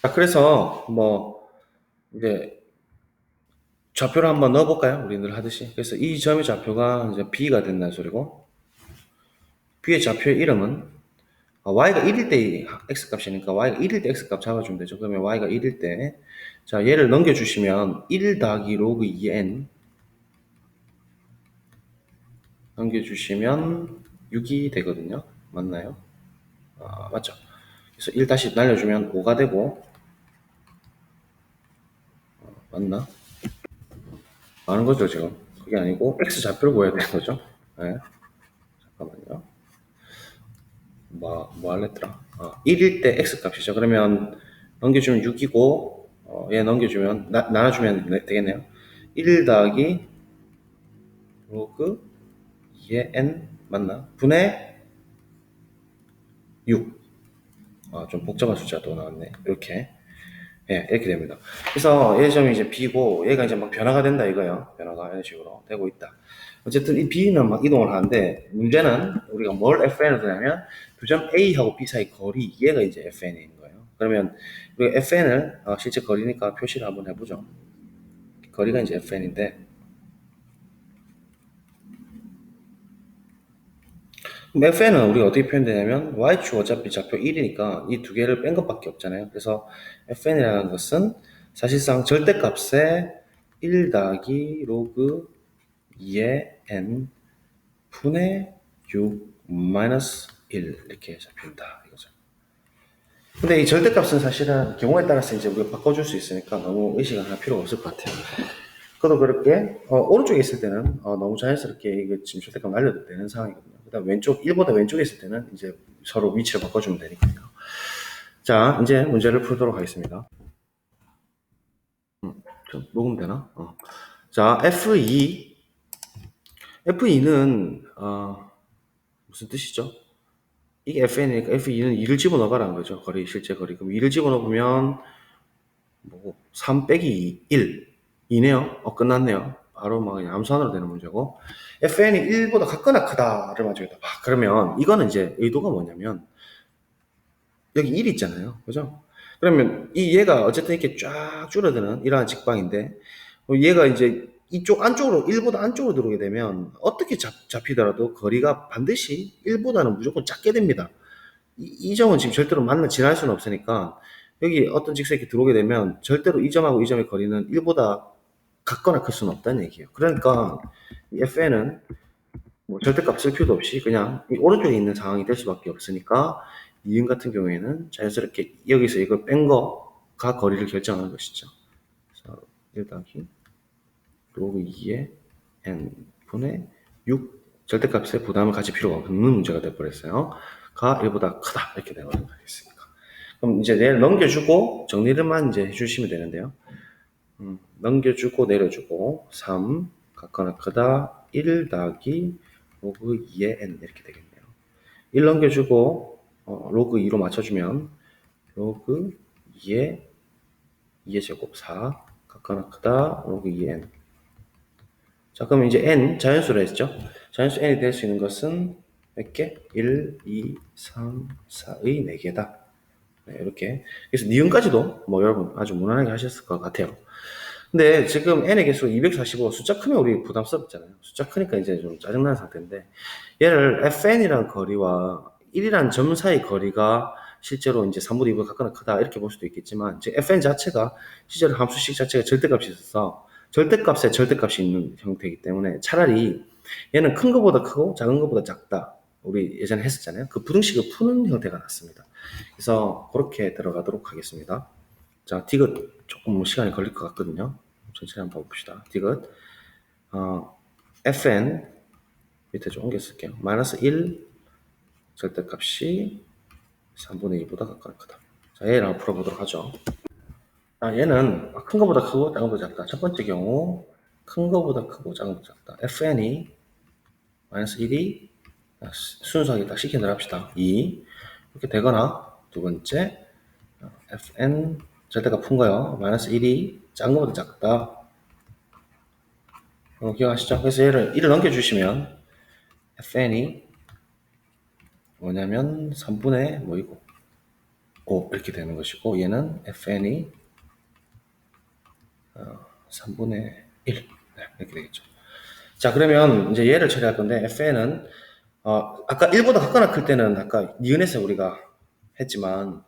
자, 그래서 뭐 이제 좌표를 한번 넣어볼까요? 우리 늘 하듯이. 그래서 이 점의 좌표가 이제 b가 된다는 소리고, b의 좌표의 이름은 y가 1일 때 x값이니까 y가 1일 때 x값 잡아주면 되죠. 그러면 y가 1일 때, 자, 얘를 넘겨주시면 1 더하기 로그 2n 넘겨주시면 6이 되거든요. 맞나요? 맞죠? 그래서 1 다시 날려주면 5가 되고, 맞나? 많은 거죠, 지금. 그게 아니고, x 좌표를 구해야 되는 거죠. 네. 잠깐만요. 뭐 할랬더라? 1일 때 x 값이죠. 그러면 넘겨주면 6이고, 얘 넘겨주면, 나눠주면 되겠네요. 1 더하기 로그 2의 n 맞나? 분의 6. 좀 복잡한 숫자가 또 나왔네. 이렇게. 예, 이렇게 됩니다. 그래서 얘 점이 이제 b고, 얘가 이제 막 변화가 된다 이거예요. 변화가 이런 식으로 되고 있다. 어쨌든 이 b는 막 이동을 하는데, 문제는 우리가 뭘 fn을 두냐면, 두 점 a하고 b 사이 거리, 얘가 이제 fn인 거예요. 그러면 우리가 fn을 실제 거리니까 표시를 한번 해보죠. 거리가 이제 fn인데, 그럼 fn은 우리가 어떻게 표현되냐면, y축 어차피 좌표 1이니까 이 두 개를 뺀 것밖에 없잖아요. 그래서 fn이라는 것은 사실상 절대값에 1 더하기 로그 2의 n 분의 6 마이너스 1 이렇게 잡힌다 이거죠. 근데 이 절대값은 사실은 경우에 따라서 이제 우리가 바꿔줄 수 있으니까 너무 의식을 할 필요가 없을 것 같아요. 그도 그렇게 오른쪽에 있을 때는 너무 자연스럽게 이거 지금 절대값 날려도 되는 상황이거든요. 그다음 왼쪽 1보다 왼쪽에 있을 때는 이제 서로 위치를 바꿔주면 되니까요. 자, 이제 문제를 풀도록 하겠습니다. 좀 녹음되나? 자, F2는 무슨 뜻이죠? 이게 FN이니까 F2는 2를 집어넣어봐라는 거죠. 거리, 실제 거리. 그럼 2를 집어넣으면, 3 빼기 1. 2네요. 끝났네요. 바로 막 그냥 암산으로 되는 문제고. FN이 1보다 같거나 크다를 맞추겠다. 그러면 이거는 이제 의도가 뭐냐면, 여기 1 있잖아요. 그죠? 그러면 얘가 어쨌든 이렇게 쫙 줄어드는 이러한 직방인데, 얘가 이제 이쪽 안쪽으로, 1보다 안쪽으로 들어오게 되면, 어떻게 잡히더라도 거리가 반드시 1보다는 무조건 작게 됩니다. 이 점은 지금 절대로 지날 수는 없으니까 여기 어떤 직선이 이렇게 들어오게 되면 절대로 이 점하고 이 점의 거리는 1보다 같거나 클 수는 없다는 얘기예요. 그러니까 이 FN은 뭐 절대값 쓸 필요도 없이 그냥 이 오른쪽에 있는 상황이 될 수밖에 없으니까 이음 같은 경우에는 자연스럽게 여기서 이걸 뺀 거가 거리를 결정하는 것이죠. 그래서 1 더하기 로그 2의 n 분의 6 절대값에 부담을 가질 필요가 없는 문제가 되어버렸어요. 가 1보다 크다 이렇게 되는 거겠습니까? 그럼 이제 얘를 넘겨주고 정리를만 이제 해주시면 되는데요. 넘겨주고 내려주고 3 같거나 크다 1 더하기 로그 2의 n 이렇게 되겠네요. 1 넘겨주고 로그 2로 맞춰주면 로그 2의 제곱 4 같거나 크다 로그 2의 n. 자, 그럼 이제 n 자연수로 했죠. 자연수 n이 될 수 있는 것은 몇 개? 1, 2, 3, 4의 4개다. 네, 이렇게. 그래서 니은까지도 뭐 여러분 아주 무난하게 하셨을 것 같아요. 근데 지금 n의 개수가 245, 숫자 크면 우리 부담스럽잖아요. 숫자 크니까 이제 좀 짜증나는 상태인데, 얘를 fn이란 거리와 1이란 점 사이 거리가 실제로 이제 3분의 2보다 같거나 크다 이렇게 볼 수도 있겠지만, 이제 fn 자체가 실제로 함수식 자체가 절대값이 있어서 절대값에 절대값이 있는 형태이기 때문에 차라리 얘는 큰 거보다 크고 작은 거보다 작다. 우리 예전에 했었잖아요. 그 부등식을 푸는 형태가 낫습니다. 그래서 그렇게 들어가도록 하겠습니다. 자, 디귿 조금 뭐 시간이 걸릴 것 같거든요. 천천히 한번 봅시다. 디귿 fn 밑에 좀 옮겨 쓸게요. 마이너스 1 절대값이 3분의 2보다 같거나 크다. 자, 얘를 한번 풀어보도록 하죠. 얘는 큰 거보다 크고 작은 거보다 작다. 첫 번째 경우 큰 거보다 크고 작은 거보다 작다. fn이 마이너스 1이 순수하게 딱 시키도록 합시다. 2 이렇게 되거나, 두 번째 fn 절대값 푼 거요. 마이너스 1이 작은 거보다 작다. 기억하시죠? 그래서 얘를 1을 넘겨주시면 fn이 뭐냐면 3분의 뭐이고 5 이렇게 되는 것이고, 얘는 fn이 3분의 1. 네, 이렇게 되겠죠. 자, 그러면 이제 얘를 처리할 건데, fn은, 아까 1보다 같거나 클 때는 아까 니은에서 우리가 했지만,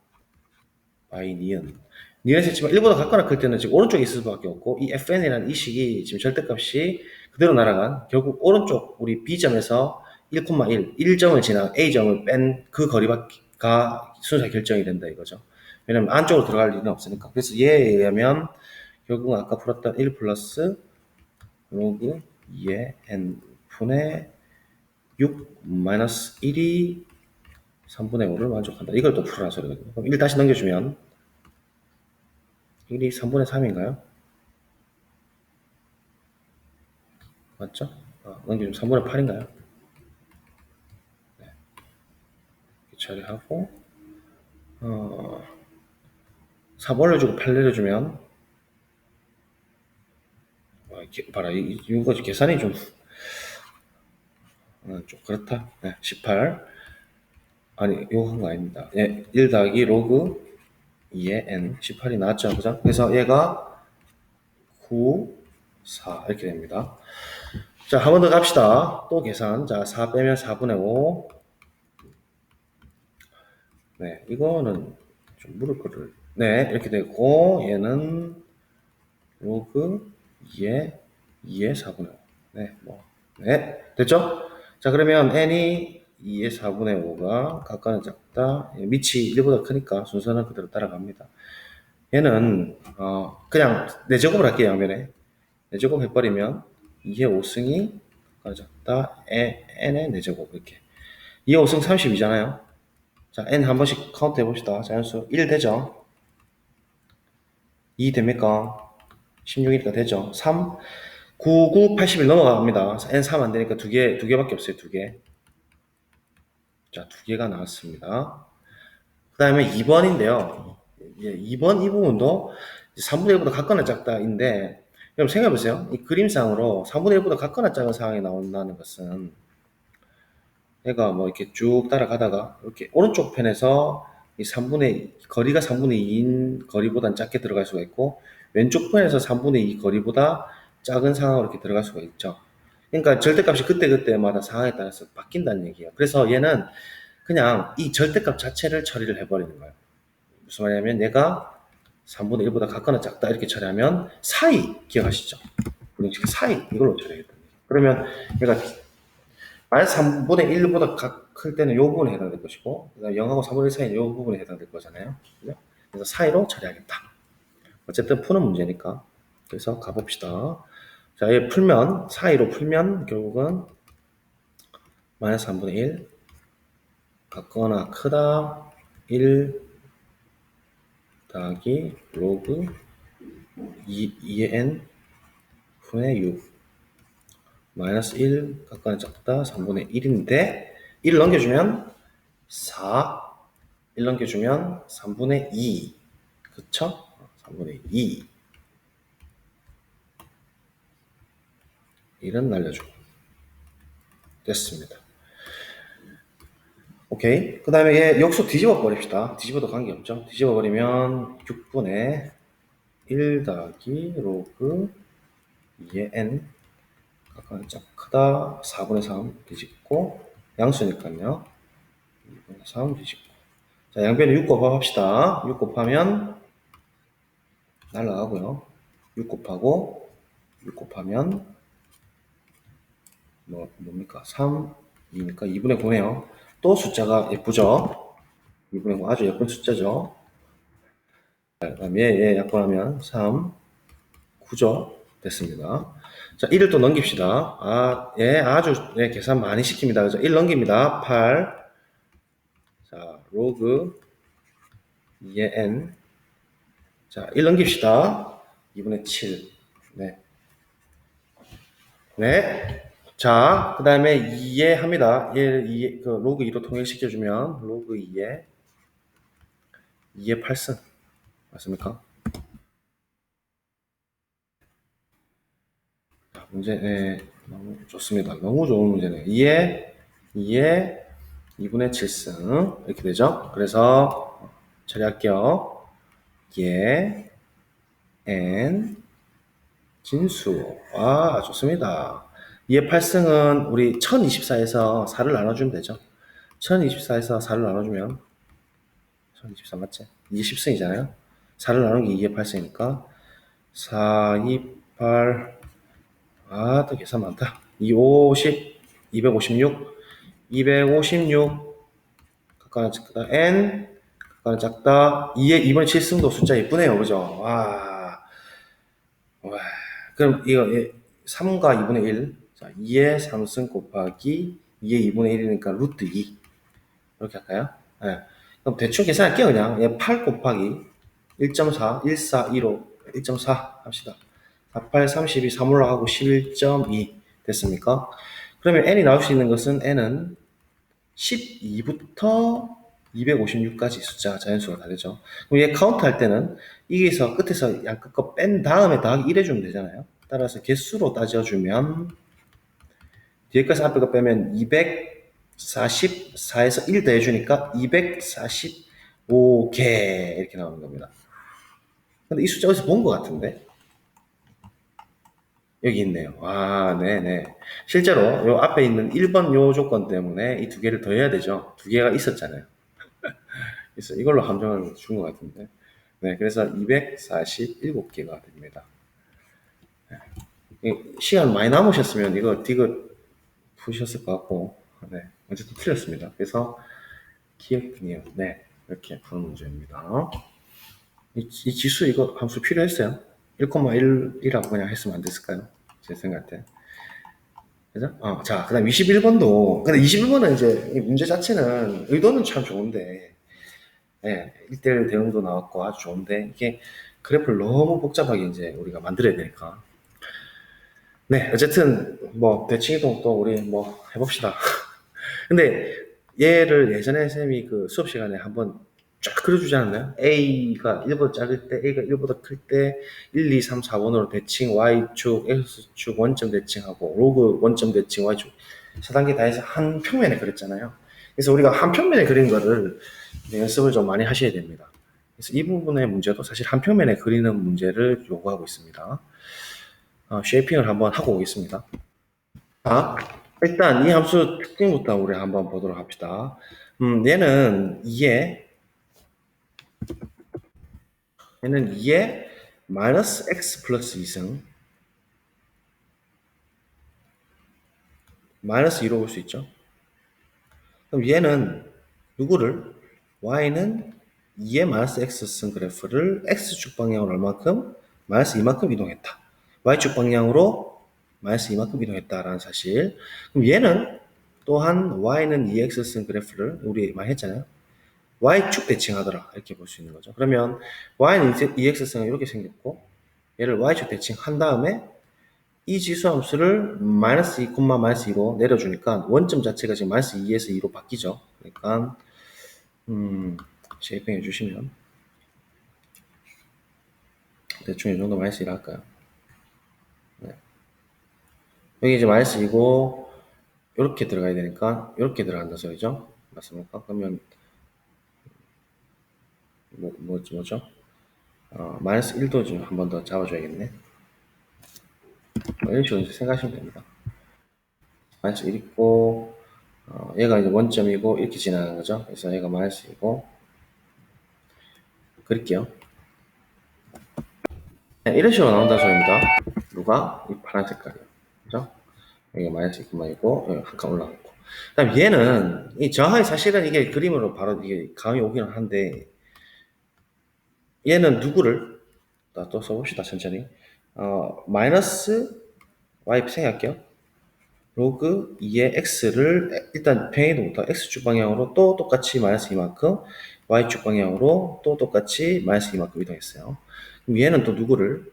니은에서 했지만 1보다 같거나 클 때는 지금 오른쪽에 있을 수밖에 없고, 이 fn이라는 이 식이 지금 절대값이 그대로 날아간, 결국 오른쪽 우리 B점에서 1,1, 1점을 지나 A점을 뺀 그 거리가 순서 결정이 된다 이거죠. 왜냐면 안쪽으로 들어갈 일은 없으니까. 그래서 얘에 의하면 결국은 아까 풀었던 1 플러스 로그 2의 n분의 6 마이너스 1이 3분의 5를 만족한다. 이걸 또 풀어라 소리거든요. 그럼 1 다시 넘겨주면 1이 3분의 3인가요? 맞죠? 넘겨주면 3분의 8인가요? 네. 처리하고 3 올려주고 8 내려주면 봐라 이거 계산이 좀 그렇다. 네, 18 아니 이거 한 거 아닙니다. 예, 1 더하기 로그 2의 n 18이 나왔죠, 그죠? 그래서 얘가 9, 4 이렇게 됩니다. 자, 한 번 더 갑시다. 또 계산. 자, 4 빼면 4분의 5. 네, 이거는 좀 물을 거를. 네, 이렇게 되고, 얘는 로그 2의 4분의 5. 네, 네, 됐죠? 자, 그러면 n이 2의 4분의 5가 각각은 작다. 밑이 1보다 크니까 순서는 그대로 따라갑니다. 얘는, 그냥 4제곱을 할게요, 양면에. 4제곱 해버리면 2의 5승이 작다. n의 4제곱, 이렇게. 2의 5승 32잖아요. 자, n 한 번씩 카운트 해봅시다. 자연수 1 되죠? 2 됩니까? 16이니까 되죠? 3, 9, 9, 81 넘어갑니다. n 3 안 되니까 두 개밖에 없어요. 2개. 자, 2개가 나왔습니다. 그 다음에 2번인데요. 2번 이 부분도 3분의 1보다 같거나 작다인데, 여러분 생각해보세요. 이 그림상으로 3분의 1보다 같거나 작은 상황이 나온다는 것은 얘가 뭐 이렇게 쭉 따라가다가 이렇게 오른쪽 편에서 이 거리가 3분의 2인 거리보단 작게 들어갈 수가 있고, 왼쪽 편에서 3분의 2 거리보다 작은 상황으로 이렇게 들어갈 수가 있죠. 그러니까 절대값이 그때그때마다 상황에 따라서 바뀐다는 얘기예요. 그래서 얘는 그냥 이 절대값 자체를 처리를 해버리는 거예요. 무슨 말이냐면 얘가 3분의 1보다 같거나 작다 이렇게 처리하면 사이 기억하시죠? 분식식 사이 이걸로 처리하겠다. 그러면 얘가 마이너스 3분의 1보다 클 때는 이 부분에 해당될 것이고, 0하고 3분의 1 사이는 이 부분에 해당될 거잖아요. 그죠? 그래서 사이로 처리하겠다. 어쨌든 푸는 문제니까. 그래서 가봅시다. 자, 얘 풀면, 사이로 풀면 결국은 마이너스 3분의 1 같거나 크다 1 더하기 로그 2의 n 분의 6 마이너스 1 같거나 작다 3분의 1인데 1 넘겨주면 4 1 넘겨주면 3분의 2 그쵸? 3분의 2 1은 날려주고 됐습니다. 오케이. 그 다음에 얘 역수 뒤집어 버립시다. 뒤집어도 관계없죠. 뒤집어 버리면 6분의 1 더하기 로그 2의 n 각각 크다 4분의 3 뒤집고 양수니까요. 2분의 3 뒤집고 자, 양변에 6 곱합시다. 6 곱하면 날라가고요. 6 곱하고 6 곱하면 뭡니까? 3, 2니까 2분의 9네요. 또 숫자가 예쁘죠? 2분의 9 아주 예쁜 숫자죠. 그 다음에 얘 약분하면 3, 9죠. 됐습니다. 자, 1을 또 넘깁시다. 얘 아주 계산 많이 시킵니다. 그래서 1 넘깁니다. 8. 자, 로그 2의 n. 자, 1 넘깁시다. 2분의 7. 네. 네. 자, 그 다음에 2에 합니다. 얘를 로그 2로 통일시켜주면, 로그 2의 8승. 맞습니까? 자, 문제, 너무 좋습니다. 너무 좋은 문제네요. 2에 2분의 7승. 이렇게 되죠. 그래서, 처리할게요. 예, n, 진수. 아, 좋습니다. 2의 8승은 우리 1024에서 4를 나눠주면 되죠. 1024에서 4를 나눠주면 1024 맞지? 이게 10승이잖아요. 4를 나누는 게 2의 8승이니까 4, 2, 8. 아, 또 계산 많다. 2, 50, 256, 256. 각각은 작다. n, 각각은 작다. 2의 2번의 7승도 숫자 예쁘네요. 그죠? 와. 그럼 이거 3과 2분의 1. 자, 2의 3승 곱하기 2의 2분의 1이니까 루트 2. 이렇게 할까요? 네. 그럼 대충 계산할게요. 그냥 8 곱하기 1.4, 14, 15, 1.4 합시다. 48, 32, 3 올라가고 11.2 됐습니까? 그러면 n이 나올 수 있는 것은 n은 12부터 256까지 숫자 자연수가 다 되죠. 그럼 얘 카운트 할 때는 여기서 끝에서 양끝 거 뺀 다음에 더하기 1 해주면 되잖아요. 따라서 개수로 따져주면 뒤에까지 앞에 거 빼면 244에서 1 더해주니까 245개 이렇게 나오는 겁니다. 근데 이 숫자 어디서 본 것 같은데? 여기 있네요. 아, 네네. 실제로 요 앞에 있는 1번 요 조건 때문에 이 두 개를 더해야 되죠. 두 개가 있었잖아요. 그래서 이걸로 함정을 준 것 같은데. 네, 그래서 247개가 됩니다. 시간 많이 남으셨으면 이거 디귿 푸셨을 것 같고, 네, 어쨌든 틀렸습니다. 그래서 기억이요. 네, 이렇게 푸는 문제입니다. 이 지수 이거 함수 필요했어요? 1,1이라고 그냥 했으면 안 됐을까요? 제 생각할 때. 그죠? 자, 그 다음 21번도, 근데 21번은 이제 이 문제 자체는 의도는 참 좋은데, 예, 1대1 대응도 나왔고 아주 좋은데, 이게 그래프를 너무 복잡하게 이제 우리가 만들어야 되니까. 네, 어쨌든 뭐 대칭 이동 또 우리 뭐 해봅시다. 근데 얘를 예전에 쌤이 그 수업 시간에 한번 쫙 그려주지 않았나요? A가 1보다 작을 때, A가 1보다 클 때, 1, 2, 3, 4번으로 대칭, Y축, X축 원점 대칭하고, 로그 원점 대칭, Y축. 4단계 다 해서 한 평면에 그렸잖아요. 그래서 우리가 한 평면에 그린 거를 연습을 좀 많이 하셔야 됩니다. 그래서 이 부분의 문제도 사실 한 평면에 그리는 문제를 요구하고 있습니다. 쉐이핑을 한번 하고 오겠습니다. 자, 일단 이 함수 특징부터 우리 한번 보도록 합시다. 얘는 2에 마이너스 x 플러스 2승 마이너스 2로 볼 수 있죠. 그럼 얘는 누구를 y는 2의 마이너스 x승 그래프를 x축 방향으로 얼마큼 마이너스 2만큼 이동했다. y축 방향으로 마이너스 2만큼 이동했다라는 사실. 그럼 얘는 또한 y는 2x승 그래프를 우리 많이 했잖아요. y축 대칭하더라 이렇게 볼 수 있는 거죠. 그러면 y는 2x승은 이렇게 생겼고 얘를 y축 대칭한 다음에 이 지수함수를 마이너스 2, 마이너스 2로 내려주니까 원점 자체가 지금 마이너스 2에서 2로 바뀌죠. 그러니까 쉐이핑 해주시면 대충 이 정도 마이너스 1 할까요? 네. 여기 이제 마이너스 2고 이렇게 들어가야 되니까 이렇게 들어간다 소리죠. 맞습니까? 그러면 뭐죠? 마이너스 1도 좀 한 번 더 잡아줘야겠네. 이런 식으로 생각하시면 됩니다. 마이너스 1 있고 얘가 이제 원점이고 이렇게 지나가는 거죠. 그래서 얘가 마이너스 2고 그릴게요. 네, 이런 식으로 나온다 소리입니다. 누가? 이 파란 색깔이요. 그죠? 여기 마이너스 2,2고 여기 한 칸 올라갔고 그 다음 얘는 이 정확하게 사실은 이게 그림으로 바로 이게 감이 오기는 한데 얘는 누구를 또 써봅시다 천천히 마이너스 y 생각할게요. 로그 2의 x를 일단 평행이동부터 x축 방향으로 또 똑같이 마이너스 2만큼 y축 방향으로 또 똑같이 마이너스 2만큼 이동했어요. 그럼 얘는 또 누구를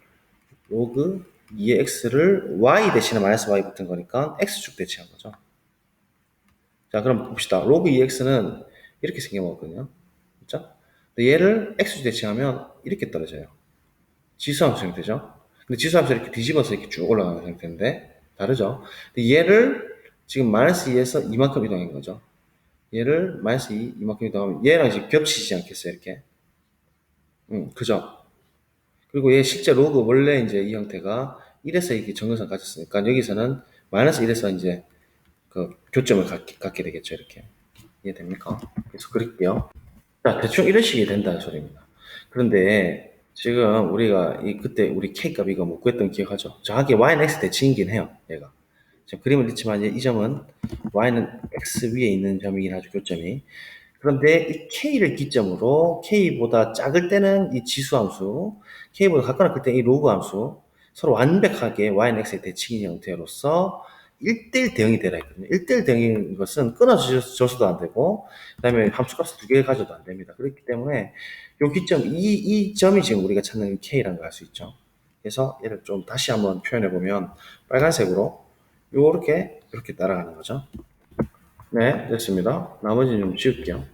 로그 2의 x를 y 대신에 마이너스 y 붙은 거니까 x축 대칭한 거죠. 자 그럼 봅시다. 로그 2x는 이렇게 생겨먹었거든요. 그렇죠? 근데 얘를 x축 대칭하면 이렇게 떨어져요. 지수함수 형태죠. 근데 지수함수 이렇게 뒤집어서 이렇게 쭉 올라가는 형태인데 다르죠. 근데 얘를 지금 마이너스 2에서 이만큼 이동한 거죠. 얘를 마이너스 2 이만큼 이동하면 얘랑 지금 겹치지 않겠어요, 이렇게. 그죠. 그리고 얘 실제 로그 원래 이제 이 형태가 1에서 이렇게 정근선 가졌으니까 여기서는 마이너스 1에서 이제 그 교점을 갖게 되겠죠. 이렇게. 이해됩니까? 그래서 그릴게요. 자, 대충 이런 식이 된다는 소리입니다. 그런데 지금 우리가 그때 우리 K 값 이거 못 구했던 거 기억하죠? 정확히 Y는 X 대칭이긴 해요. 얘가. 지금 그림을 넣지만 이제 이 점은 Y는 X 위에 있는 점이긴 하죠. 교점이. 그런데 이 K를 기점으로 K보다 작을 때는 이 지수함수, K보다 가까운 클 때 이 로그 함수 서로 완벽하게 Y는 X의 대칭인 형태로서 1대1 대응이 되라 했거든요. 1대1 대응인 것은 끊어져서도 안 되고, 그 다음에 함수값을 두 개 가져도 안 됩니다. 그렇기 때문에 요 기점, 이 점이 지금 우리가 찾는 K라는 걸 알 수 있죠. 그래서 얘를 좀 다시 한번 표현해 보면 빨간색으로 요렇게 이렇게 따라가는 거죠. 네, 됐습니다. 나머지는 좀 지울게요.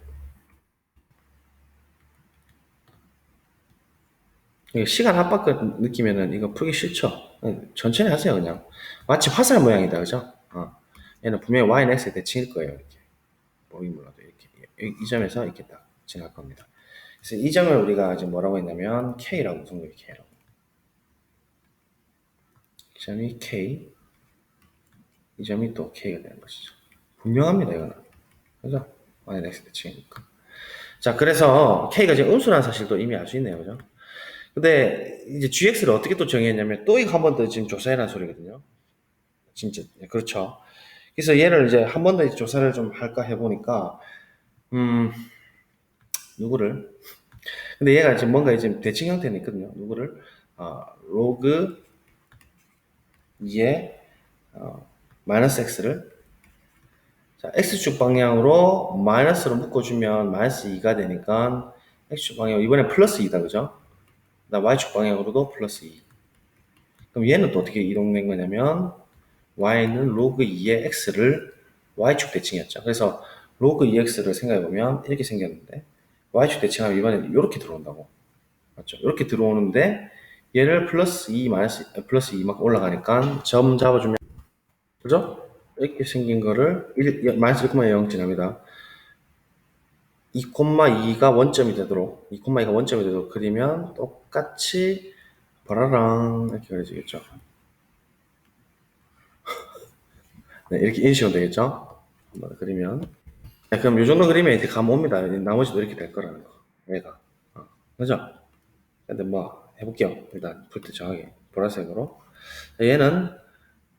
시간 압박 느끼면은 이거 풀기 싫죠? 천천히 하세요, 그냥. 마치 화살 모양이다, 그죠? 얘는 분명히 Y는 X에 대칭일 거예요, 이렇게. 보기 몰라도 이렇게. 이 점에서 이렇게 딱 지날 겁니다. 그래서 이 점을 우리가 지금 뭐라고 했냐면 K라고, 성분이 K라고. 이 점이 K, 이 점이 또 K가 되는 것이죠. 분명합니다, 이거는. 그죠? Y는 X 대칭이니까. 자, 그래서 K가 지금 음수라는 사실도 이미 알 수 있네요, 그죠? 근데 이제 GX를 어떻게 또 정의했냐면 또 이거 한 번 더 지금 조사해라는 소리거든요. 진짜 그렇죠. 그래서 얘를 이제 한 번 더 조사를 좀 할까 해보니까 누구를 근데 얘가 지금 뭔가 지금 대칭 형태는 있거든요. 누구를 로그 2의 마이너스 x를 자, x축 방향으로 마이너스로 묶어주면 마이너스 2가 되니까 x축 방향 이번에 플러스 2다 그죠? 나 y축 방향으로도 플러스 2. 그럼 얘는 또 어떻게 이동된 거냐면 y는 로그 2의 x를 y축 대칭이었죠. 그래서 로그 2x를 생각해보면 이렇게 생겼는데 y축 대칭하면 이번에 이렇게 들어온다고. 맞죠? 이렇게 들어오는데 얘를 플러스 2, 플러스 2만큼 올라가니까 점 잡아주면 그죠? 이렇게 생긴 거를 마이너스 1,0 지납니다. 2,2가 원점이 되도록 2,2가 원점이 되도록 그리면 똑같이 바라랑 이렇게 그려지겠죠. 네, 이런 식으로 되겠죠? 한번 그리면. 네, 그럼 이 정도 그리면 이제 감 옵니다. 나머지도 이렇게 될 거라는 거. 얘가. 그죠? 근데 뭐, 해볼게요. 일단, 풀 때 정하게. 보라색으로. 얘는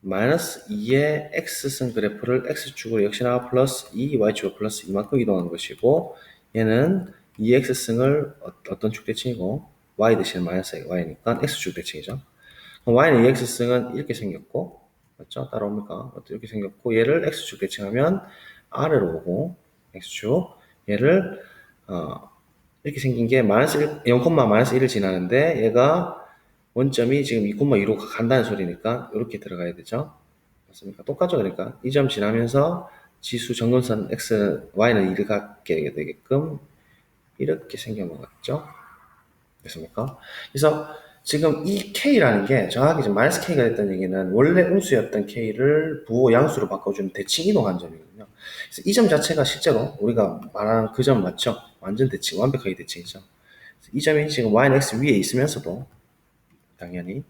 마이너스 2의 x승 그래프를 x축으로 역시나 플러스 2, y축으로 플러스 2만큼 이동하는 것이고, 얘는 2x승을 어떤 축 대칭이고, y 대신 마이너스 y니까 x축 대칭이죠. 그럼 y는 2x승은 이렇게 생겼고, 맞죠? 따라옵니까? 이렇게 생겼고, 얘를 x축 대칭하면 아래로 오고, x축, 얘를, 이렇게 생긴 게 마이너스 0, 마이너스 1을 지나는데, 얘가 원점이 지금 2,2로 간다는 소리니까, 이렇게 들어가야 되죠? 맞습니까? 똑같죠? 그러니까, 이 점 지나면서 지수 정근선 x, y는 2를 갖게 되게끔, 이렇게 생겨먹었죠? 됐습니까? 그래서 지금 이 K라는 게 정확히 지금 마이너스 K가 됐다는 얘기는 원래 음수였던 K를 부호 양수로 바꿔주는 대칭 이동한 점이거든요. 그래서 이 점 자체가 실제로 우리가 말하는 그 점 맞죠? 완전 대칭, 완벽하게 대칭이죠. 이 점이 지금 Y는 X 위에 있으면서도 당연히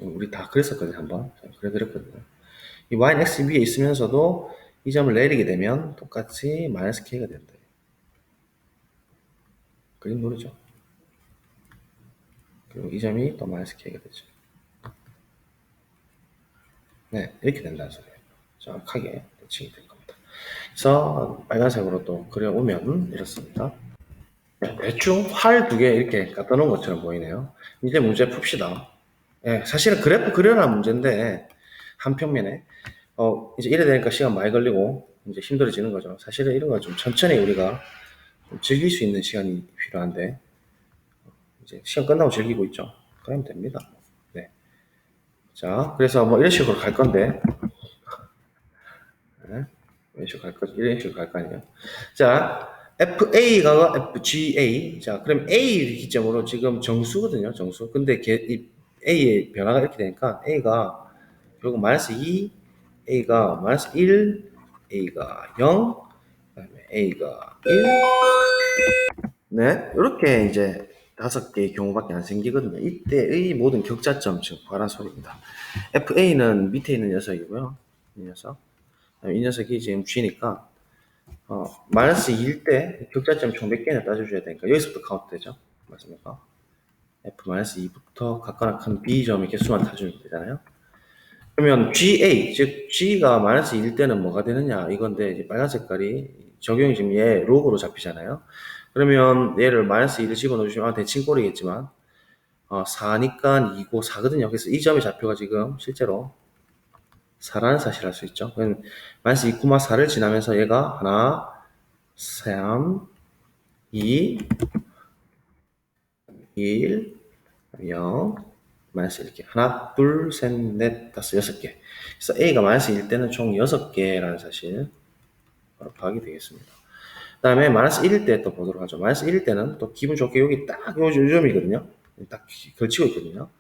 우리 다 그랬었거든요. 한번 그래드렸거든요. 이 Y는 X 위에 있으면서도 이 점을 내리게 되면 똑같이 마이너스 K가 된다. 그림 노리죠. 그리고 이 점이 또 마이너스 K가 되죠. 네, 이렇게 된다는 소리예요. 정확하게 대칭이 될 겁니다. 그래서 빨간색으로 또 그려오면 이렇습니다. 네, 대충 활 두 개 이렇게 갖다 놓은 것처럼 보이네요. 이제 문제 풉시다. 네, 사실은 그래프 그려라 문제인데 한 평면에 이제 이래 되니까 시간 많이 걸리고 이제 힘들어지는 거죠. 사실은 이런 거 좀 천천히 우리가 좀 즐길 수 있는 시간이 필요한데 이제 시간 끝나고 즐기고 있죠. 그러면 됩니다. 네. 자, 그래서 뭐 이런 식으로 갈 건데 네. 이런 식으로 갈 거 아니에요. 자, FA가 FGA. 자, 그럼 A 기점으로 지금 정수거든요, 정수. 근데 이 A의 변화가 이렇게 되니까 A가 결국 마이너스 2, A가 마이너스 1, A가 0, 그다음에 A가 1. 네, 이렇게 이제 5개의 경우밖에 안 생기거든요. 이때의 모든 격자점 증가란 소리입니다. FA는 밑에 있는 녀석이고요. 이 녀석. 이 녀석이 지금 G니까 마이너스 2일 때 격자점 총 몇 개나 따져줘야 되니까 여기서부터 카운트 되죠. 맞습니까? F-2부터 각각 큰 B점의 개수만 따주면 되잖아요. 그러면 GA, 즉 G가 마이너스 1일 때는 뭐가 되느냐 이건데 이제 빨간 색깔이 적용이 지금 얘 로그로 잡히잖아요. 그러면 얘를 마이너스 1을 집어넣으시면 대칭 꼴이겠지만 4니까 2고 4거든요. 그래서 이 점이 좌표가 지금 실제로 4라는 사실을 알 수 있죠. 그럼 마이너스 2,4를 지나면서 얘가 하나, 3, 2, 1, 0, 마이너스 1개. 하나, 둘, 셋, 넷, 다섯, 6개. 그래서 A가 마이너스 1 때는 총 6개라는 사실 바로 파악이 되겠습니다. 그 다음에 마이너스 1일 때 또 보도록 하죠. 마이너스 1일 때는 또 기분 좋게 여기 딱 요 점이거든요. 딱 걸치고 있거든요.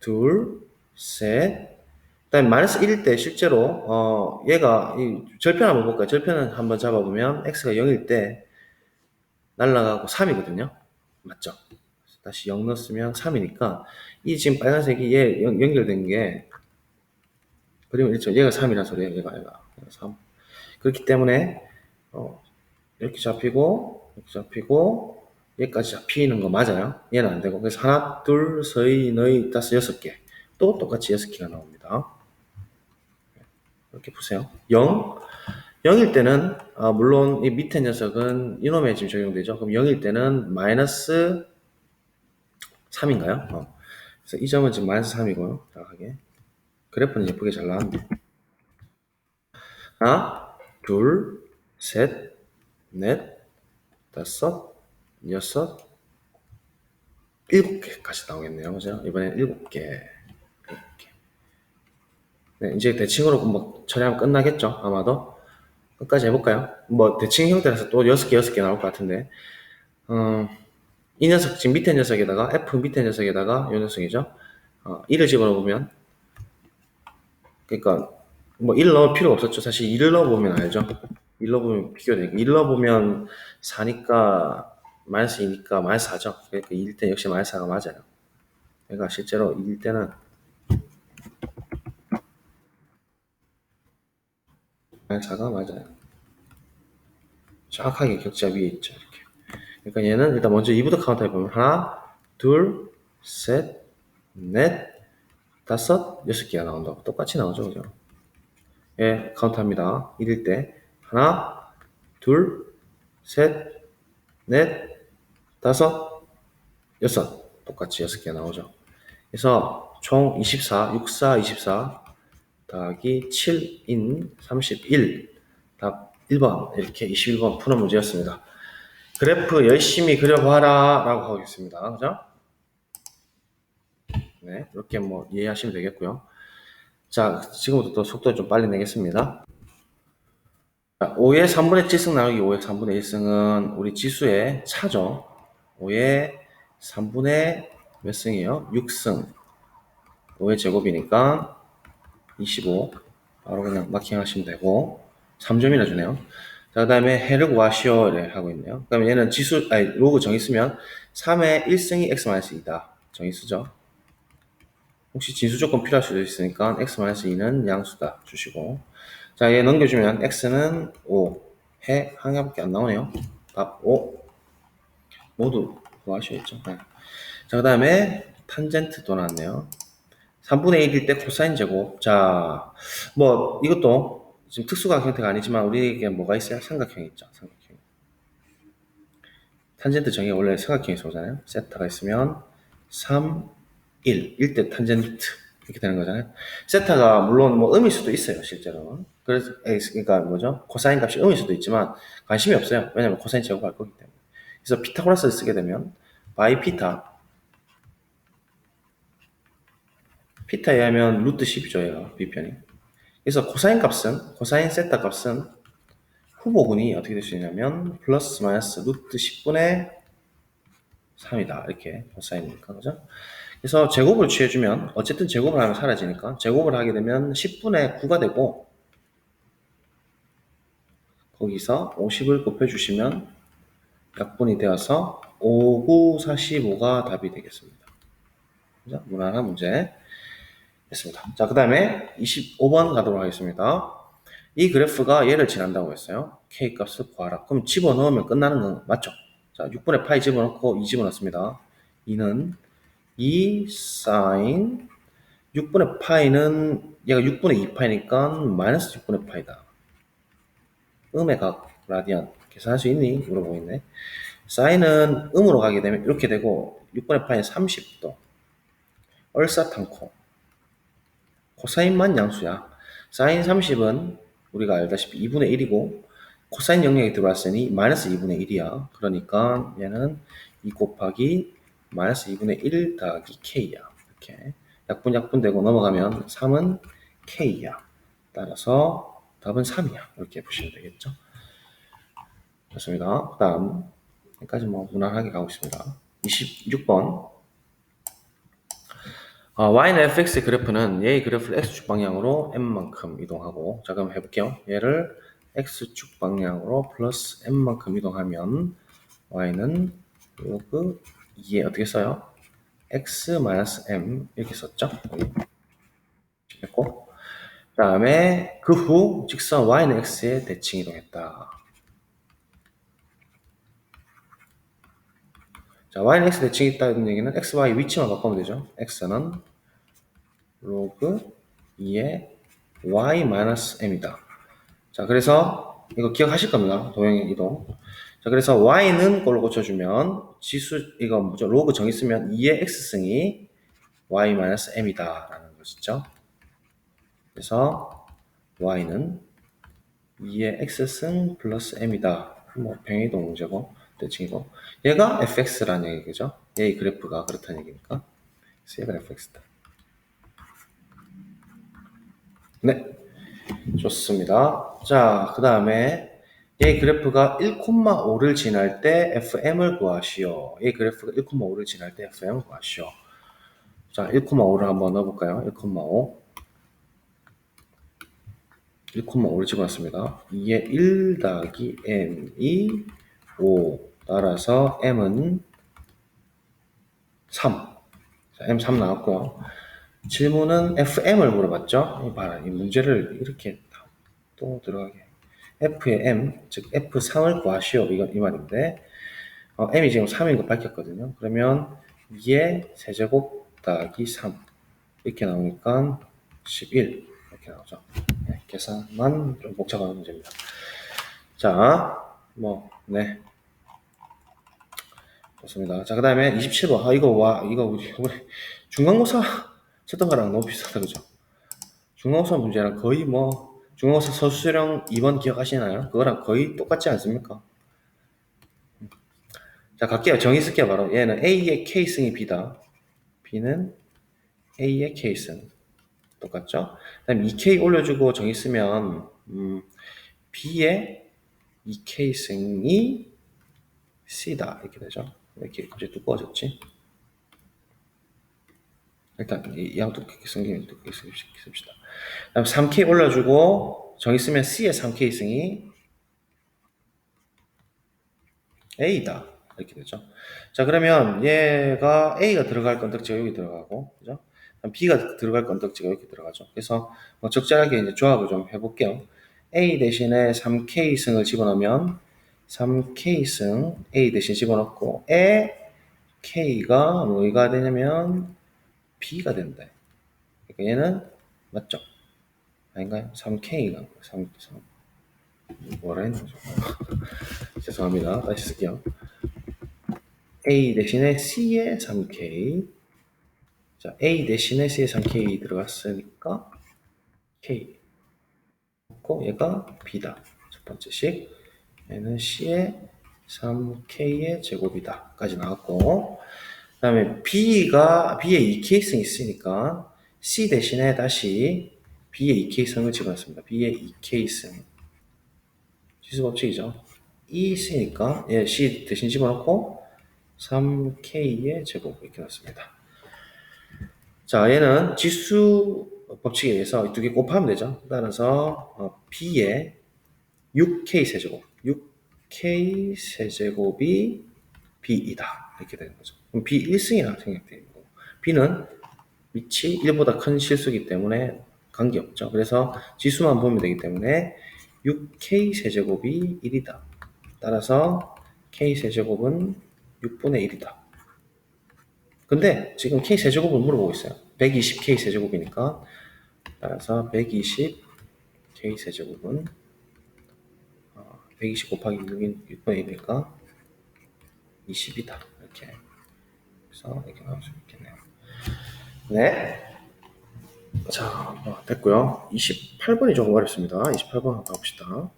둘, 셋. 그다음에 마이너스 1일 때 실제로 얘가 이 절편 한번 볼까요? 절편을 한번 잡아보면 x가 0일 때 날라가고 3이거든요. 맞죠? 다시 0 넣었으면 3이니까 이 지금 빨간색이 얘 연결된 게 그리면 있죠. 얘가 3이란 소리예요. 얘가 3. 그렇기 때문에 이렇게 잡히고 이렇게 잡히고 얘까지 잡히는 거 맞아요. 얘는 안 되고 그래서 하나, 둘, 서이, 너희, 다섯, 6개 또 똑같이 6개가 나옵니다. 이렇게 보세요. 0. 0일 때는 물론 이 밑에 녀석은 이놈에 지금 적용되죠. 그럼 0일 때는 마이너스 3인가요? 그래서 이 점은 지금 마이너스 3이고요. 정확하게. 그래프는 예쁘게 잘 나왔는데. 하나, 둘, 셋, 넷, 다섯, 여섯, 7개까지 나오겠네요. 그죠? 이번엔 7개. 이렇게. 네, 이제 대칭으로 뭐 처리하면 끝나겠죠? 아마도. 끝까지 해볼까요? 뭐 대칭 형태라서 또 6개 나올 것 같은데. 이 녀석 지금 밑에 녀석에다가 F 밑에 녀석에다가 이 녀석이죠. 1을 집어넣으면 그러니까 뭐 1을 넣을 필요가 없었죠. 사실 2를 넣어보면 알죠. 1 넣어보면 비교되니까 1 넣어보면 4니까 마이너스 2니까 마이너스 4죠. 그러니까 2일 때 역시 마이너스 4가 맞아요. 그러니까 실제로 2일 때는 마이너스 4가 맞아요. 정확하게 격자 위에 있죠. 이렇게. 그러니까 얘는 일단 먼저 2부터 카운트 해보면 하나, 둘, 셋, 넷, 다섯, 6개가 나온다고 똑같이 나오죠. 그죠? 예, 카운트합니다. 1일 때 하나, 둘, 셋, 넷, 다섯, 여섯 똑같이 6개 나오죠. 그래서 총 24, 64, 24 더하기 7인 31 답 1번 이렇게 21번 푸는 문제였습니다. 그래프 열심히 그려봐라 라고 하겠습니다. 그죠? 네, 이렇게 뭐 이해하시면 되겠고요. 자, 지금부터 또 속도 좀 빨리 내겠습니다. 5의 3분의 7승 나누기 5의 3분의 1승은 우리 지수의 차죠. 5의 3분의 몇 승이에요? 6승. 5의 제곱이니까 25. 바로 그냥 마킹 하시면 되고 3점이나 주네요. 자, 그 다음에 해를 구하시오를 하고 있네요. 그러면 얘는 지수, 로그 정의 쓰면 3의 1승이 x-2다. 정의 쓰죠. 혹시 진수 조건 필요할 수도 있으니까 x-2는 양수다 주시고 자, 얘 넘겨주면 x는 5 해 항야밖에 안 나오네요. 답 5 모두 구하셔야죠. 네. 자, 그 다음에 탄젠트 또 나왔네요. 3분의 1일 때 코사인 제곱. 자, 뭐 이것도 지금 특수각 형태가 아니지만 우리에게 뭐가 있어요? 삼각형이 있죠. 삼각형. 탄젠트 정의 원래 삼각형에서 오잖아요. 세타가 있으면 3, 1. 1대 탄젠트. 이렇게 되는 거잖아요. 세타가 물론 뭐 음일 수도 있어요, 실제로. 그래서, 그러니까 뭐죠? 코사인 값이 음일 수도 있지만 관심이 없어요. 왜냐면 코사인 제곱할 거기 때문에. 그래서 피타고라스를 쓰게 되면 바이 피타에 의하면 루트 10이죠, 얘가, B편이. 그래서 코사인 세타 값은 후보군이 어떻게 될 수 있냐면 플러스 마이너스 루트 10분의 3이다. 이렇게 코사인이니까, 그죠? 그래서 제곱을 취해주면 어쨌든 제곱을 하면 사라지니까 제곱을 하게 되면 10분의 9가 되고 거기서 50을 곱해주시면 약분이 되어서 5, 9, 45가 답이 되겠습니다. 그죠? 무난한 문제 됐습니다. 자, 그 다음에 25번 가도록 하겠습니다. 이 그래프가 얘를 지난다고 했어요. K 값을 구하라. 그럼 집어넣으면 끝나는 건 맞죠? 자, 6분의 파이 집어넣고 2 집어넣습니다. 2는 2 sin 6분의 파이는 얘가 6분의 2 파이니까 마이너스 6분의 파이다. 음의 각 라디안 계산할 수 있니? 물어보고 있네. 사인은 음으로 가게 되면 이렇게 되고 6분의 파이는 30도. 얼사탄코. 코사인만 양수야. 사인 30은 우리가 알다시피 2분의 1이고 코사인 영역이 들어왔으니 마이너스 2분의 1이야. 그러니까 얘는 2 곱하기 마이너스 2분의 1 더하기 K야. 이렇게 약분되고 넘어가면 3은 K야. 따라서 답은 3이야. 이렇게 보시면 되겠죠. 좋습니다. 그 다음 여기까지 뭐 무난하게 가고 있습니다. 26번 y는 fx의 그래프는 얘의 그래프를 x축 방향으로 m만큼 이동하고 자 그럼 해볼게요. 얘를 x축 방향으로 플러스 m만큼 이동하면 y는 로그 2에 어떻게 써요? x-m 이렇게 썼죠? 됐고 그 다음에 그 후 직선 y는 x에 대칭 이동했다. 자, y는 x 대칭이 있다는 얘기는 x, y 위치만 바꾸면 되죠. x는 로그 2의 y-m이다. 자, 그래서 이거 기억하실 겁니다. 도형의 이동. 자, 그래서 y는 걸로 고쳐주면 지수 이거 뭐죠? 로그 정의 쓰면 2의 x승이 y-m이다 라는 것이죠. 그래서 y는 2의 x승 플러스 m이다. 뭐 병의동 문제고 대칭이고 얘가 fx라는 얘기죠. 얘의 그래프가 그렇다는 얘기니까 얘가 fx다. 네, 좋습니다. 자, 그 다음에 얘 그래프가 1,5를 지날 때 fm을 구하시오. 얘 그래프가 1,5를 지날 때 fm을 구하시오. 자, 1,5를 한번 넣어볼까요? 1,5. 1,5를 집어넣습니다. 2에 1 더하기 m이 5 따라서 m은 3. 자, m 3 나왔고요. 질문은 fm을 물어봤죠? 이 봐라, 이 문제를 이렇게 또 들어가게. f의 m, 즉 f3을 구하시오. 이 말인데 m이 지금 3인 거 밝혔거든요. 그러면 2의 세제곱 더하기 3 이렇게 나오니까 11 이렇게 나오죠. 네, 계산만 좀 복잡한 문제입니다. 자, 네. 좋습니다. 자, 그 다음에 27번. 이거 우리 중간고사 쳤던 거랑 너무 비슷하다, 그죠? 중간고사 문제랑 거의 중간고사 서술형 2번 기억하시나요? 그거랑 거의 똑같지 않습니까? 자, 갈게요. 정의 쓸게요, 바로. 얘는 A의 K승이 B다. B는 A의 K승. 똑같죠? 그 다음에 2K 올려주고 정의 쓰면, B의 2K승이 C다. 이렇게 되죠. 왜 이렇게 갑자기 두꺼워졌지? 일단, 이 양두껍게 생기면 두껍게 씁시다. 그 다음 3K 올려주고 정의 쓰면 C의 3K승이 A다. 이렇게 되죠. 자, 그러면 얘가 A가 들어갈 건덕지가 여기 들어가고, 그죠? B가 들어갈 건덕지가 여기 들어가죠. 그래서 적절하게 이제 조합을 좀 해볼게요. A 대신에 3K승을 집어넣으면 3K승 A 대신 집어넣고 에 K가 뭐가 되냐면 B가 된다. 그러니까 얘는 맞죠? 아닌가요? 3K가 3 뭐라 했나? 죄송합니다. 다시 쓸게요. A 대신에 C의 3K. 자, A 대신에 C의 3K 들어갔으니까 K. 고 얘가 B다. 첫 번째 식. 얘는 C의 3K의 제곱이다. 까지 나왔고. 그 다음에 B의 2K승이 있으니까 C 대신에 다시 B의 2K승을 집어넣습니다. B의 2K승. 지수법칙이죠. E 있으니까 얘 C 대신 집어넣고 3K의 제곱 이렇게 넣습니다. 자, 얘는 지수 법칙에 의해서 이 두 개 곱하면 되죠. 따라서 B의 6K 세제곱, 6K 세제곱이 B이다. 이렇게 되는 거죠. 그럼 B 1승이라고 생각되는 거고, B는 밑이 1보다 큰 실수이기 때문에 관계없죠. 그래서 지수만 보면 되기 때문에 6K 세제곱이 1이다. 따라서 K 세제곱은 6분의 1이다. 근데 지금 K 세제곱을 물어보고 있어요. 120K 세제곱이니까 따라서 120K 세제곱은 120 곱하기 6분의 1이니까 20이다. 이렇게. 그래서 이렇게 나올 수 있겠네요. 네. 자, 됐고요. 28번이 조금 어렵습니다. 28번 한번 가봅시다.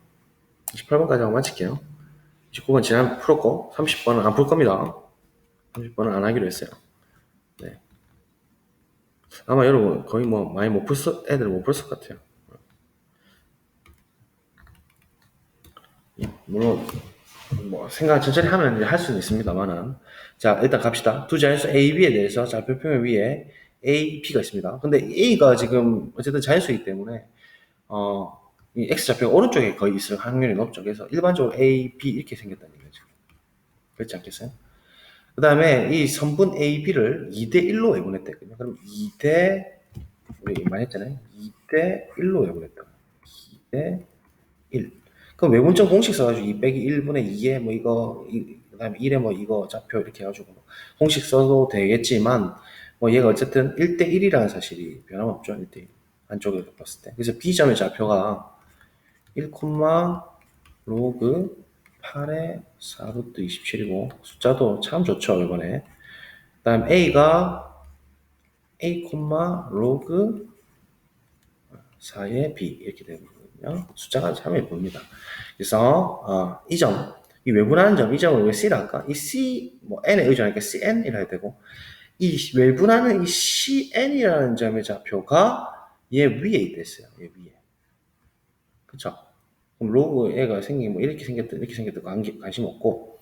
28번까지 한번 마칠게요. 29번 지난 풀었고 30번은 안 풀 겁니다. 30번은 안 하기로 했어요. 네. 아마 여러분 거의 뭐 많이 못 풀었, 애들 못 풀었을 것 같아요. 물론 뭐 생각 천천히 하면 이제 할 수는 있습니다만은, 자 일단 갑시다. 두 자연수 A, B에 대해서 좌표표면 위에 A, B가 있습니다. 근데 A가 지금 어쨌든 자연수이기 때문에 이 X좌표가 오른쪽에 거의 있을 확률이 높죠. 그래서 일반적으로 A, B 이렇게 생겼다는 얘기죠. 그렇지 않겠어요? 그 다음에 이 선분 A, B를 2대1로 외분했대요. 그럼 2대, 우리 많이 했잖아요. 2대1로 외분했다. 2대1. 그럼 외분점 공식 써가지고 2 빼기 1분의 2에 뭐 이거, 그 다음에 1에 뭐 이거 좌표 이렇게 해가지고 공식 써도 되겠지만, 뭐 얘가 어쨌든 1대1이라는 사실이 변함없죠. 1대1. 안쪽에 봤을 때. 그래서 B점의 좌표가 1, 로그 8에 4루트 27이고, 숫자도 참 좋죠, 이번에. 그 다음 A가 A, 로그 4의 B 이렇게 되거든요. 숫자가 참 예쁩니다. 그래서 이 점, 이 외분하는 점, 이 점을 왜 C라 할까? 이 C, 뭐 N에 의존하니까 CN이라 해야 되고, 이 외분하는 이 CN이라는 점의 좌표가 얘 위에 있댔어요. 얘 위에. 그쵸? 그럼 로그 애가 생긴 뭐 이렇게 생겼다 이렇게 생겼다 관심 없고,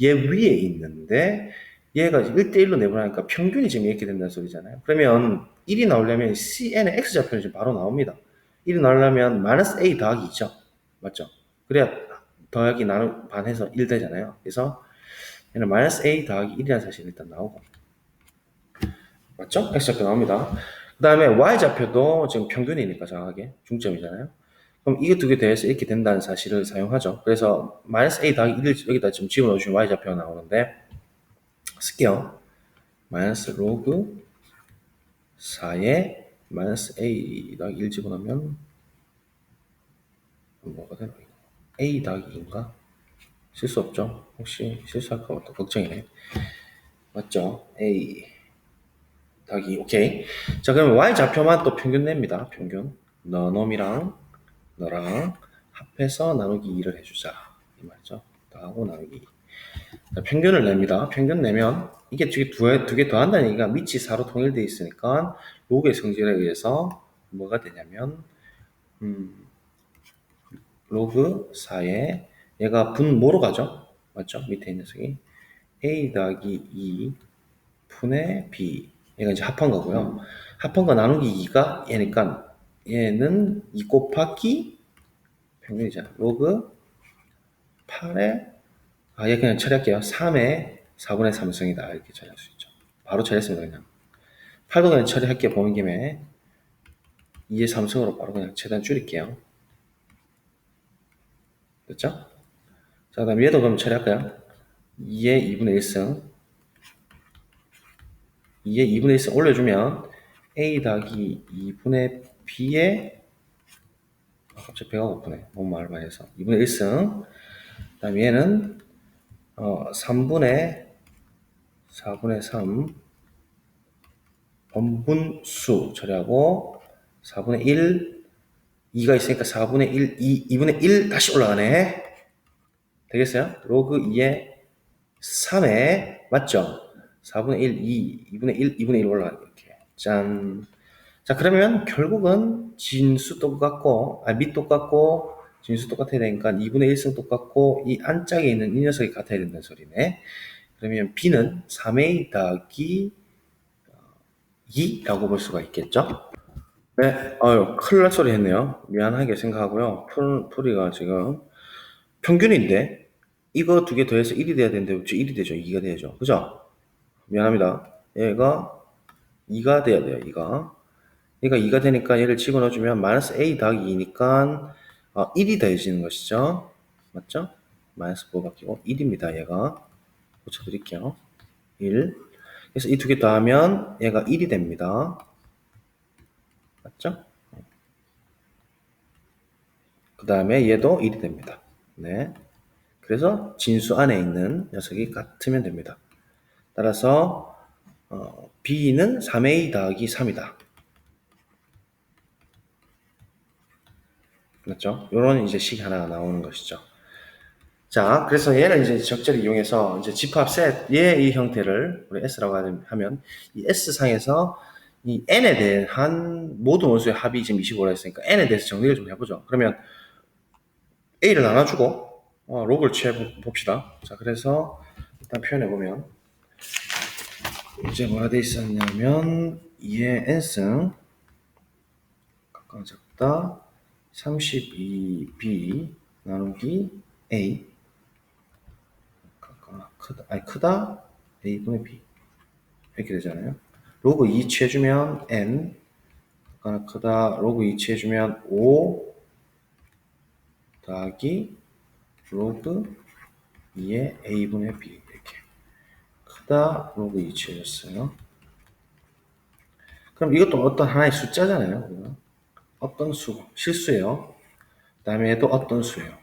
얘 위에 있는데 얘가 1대1로 내보내니까 평균이 지금 이렇게 된다는 소리잖아요. 그러면 1이 나오려면 CN의 X좌표는 지금 바로 나옵니다. 1이 나오려면 마이너스 A 더하기 2죠. 맞죠? 그래야 더하기 나누 반해서 1 되잖아요. 그래서 얘는 마이너스 A 더하기 1이라는 사실이 일단 나오고, 맞죠? X좌표 나옵니다. 그 다음에 Y좌표도 지금 평균이니까 정확하게 중점이잖아요. 그럼 이게 두 개 더해서 이렇게 된다는 사실을 사용하죠. 그래서 마이너스 A 더하기 1을 여기다 지금 집어넣으시면 Y좌표가 나오는데, 쓸게요. 마이너스 로그 4에 마이너스 A 더하기 1 집어넣으면 뭐가 되나? A 더하기 2인가? 실수 없죠? 혹시 실수할까 봐 또 걱정이네. 맞죠? A 더하기 2. 오케이. 자, 그러면 Y좌표만 또 평균 냅니다. 평균. 너놈이랑 너랑 합해서 나누기 2를 해주자. 이 말이죠. 더하고 나누기 2. 자, 평균을 냅니다. 평균 내면 이게 두 개 더한다는 얘기가 밑이 4로 통일되어 있으니까 로그의 성질에 의해서 뭐가 되냐면 로그 4에 얘가 분모로 가죠. 맞죠? 밑에 있는 녀석이 A 더하기 2 분의 B, 얘가 이제 합한 거고요. 합한 거 나누기 2가 얘니까 얘는 2 곱하기 평균이잖아. 로그 8에 얘 그냥 처리할게요. 3에 4분의 3승이다. 이렇게 처리할 수 있죠. 바로 처리했습니다. 그냥 8도 그냥 처리할게요. 보는 김에 2의 3승으로 바로 그냥 최대한 줄일게요. 됐죠? 자, 그 다음 얘도 그럼 처리할까요? 2의 2분의 1승, 2의 2분의 1승 올려주면 A 더하기 2분의 B에 갑자기 배가 고프네. 너무 말을 많이 해서 2분의 1승, 그 다음 얘는 3분의 4분의 3 번분수 처리하고 4분의 1, 2가 있으니까 4분의 1, 2분의 1 다시 올라가네. 되겠어요? 로그 2의 3에 맞죠? 4분의 1, 2분의 1, 2분의 1 올라가요. 이렇게. 짠. 자, 그러면 결국은 진수 똑같고, 밑 똑같고, 진수 똑같아야 되니까 2분의 1승 똑같고, 이 안짝에 있는 이 녀석이 같아야 된다는 소리네. 그러면 B는 3A 더하기 2라고 볼 수가 있겠죠? 네, 큰일 날 소리 했네요. 미안하게 생각하고요. 풀이가 지금 평균인데, 이거 두 개 더해서 1이 돼야 되는데 1이 되죠. 2가 돼야죠. 그죠? 미안합니다. 얘가 2가 돼야 돼요. 2가. 그러니까 2가 되니까 얘를 집어넣어주면 마이너스 a 더하기 2니까 1이 더해지는 것이죠. 맞죠? 마이너스 9 바뀌고 1입니다. 얘가. 고쳐드릴게요. 1. 그래서 이 두 개 더하면 얘가 1이 됩니다. 맞죠? 그 다음에 얘도 1이 됩니다. 네. 그래서 진수 안에 있는 녀석이 같으면 됩니다. 따라서 B는 3A 더하기 3이다. 맞죠? 요런 이제 식 하나가 나오는 것이죠. 자, 그래서 얘를 이제 적절히 이용해서 이제 집합 셋, 얘의 형태를 우리 S라고 하면 이 S상에서 이 N에 대한 모든 원수의 합이 지금 25라 했으니까 N에 대해서 정리를 좀 해보죠. 그러면 A를 나눠주고 로그를 취해 봅시다. 자, 그래서 일단 표현해 보면 이제 뭐가 돼 있었냐면 2의 n승 가까워 작다 32b 나누기 a 가까워 크다 아니 크다 a분의 b 이렇게 되잖아요. 로그 2 취해주면 n 가까워 크다 로그 2 취해주면 5 더하기 로그 2의 a분의 b 이렇게 크다 로그 2 취해줬어요. 그럼 이것도 어떤 하나의 숫자잖아요. 어떤 수, 실수예요. 그 다음에 얘도 어떤 수예요.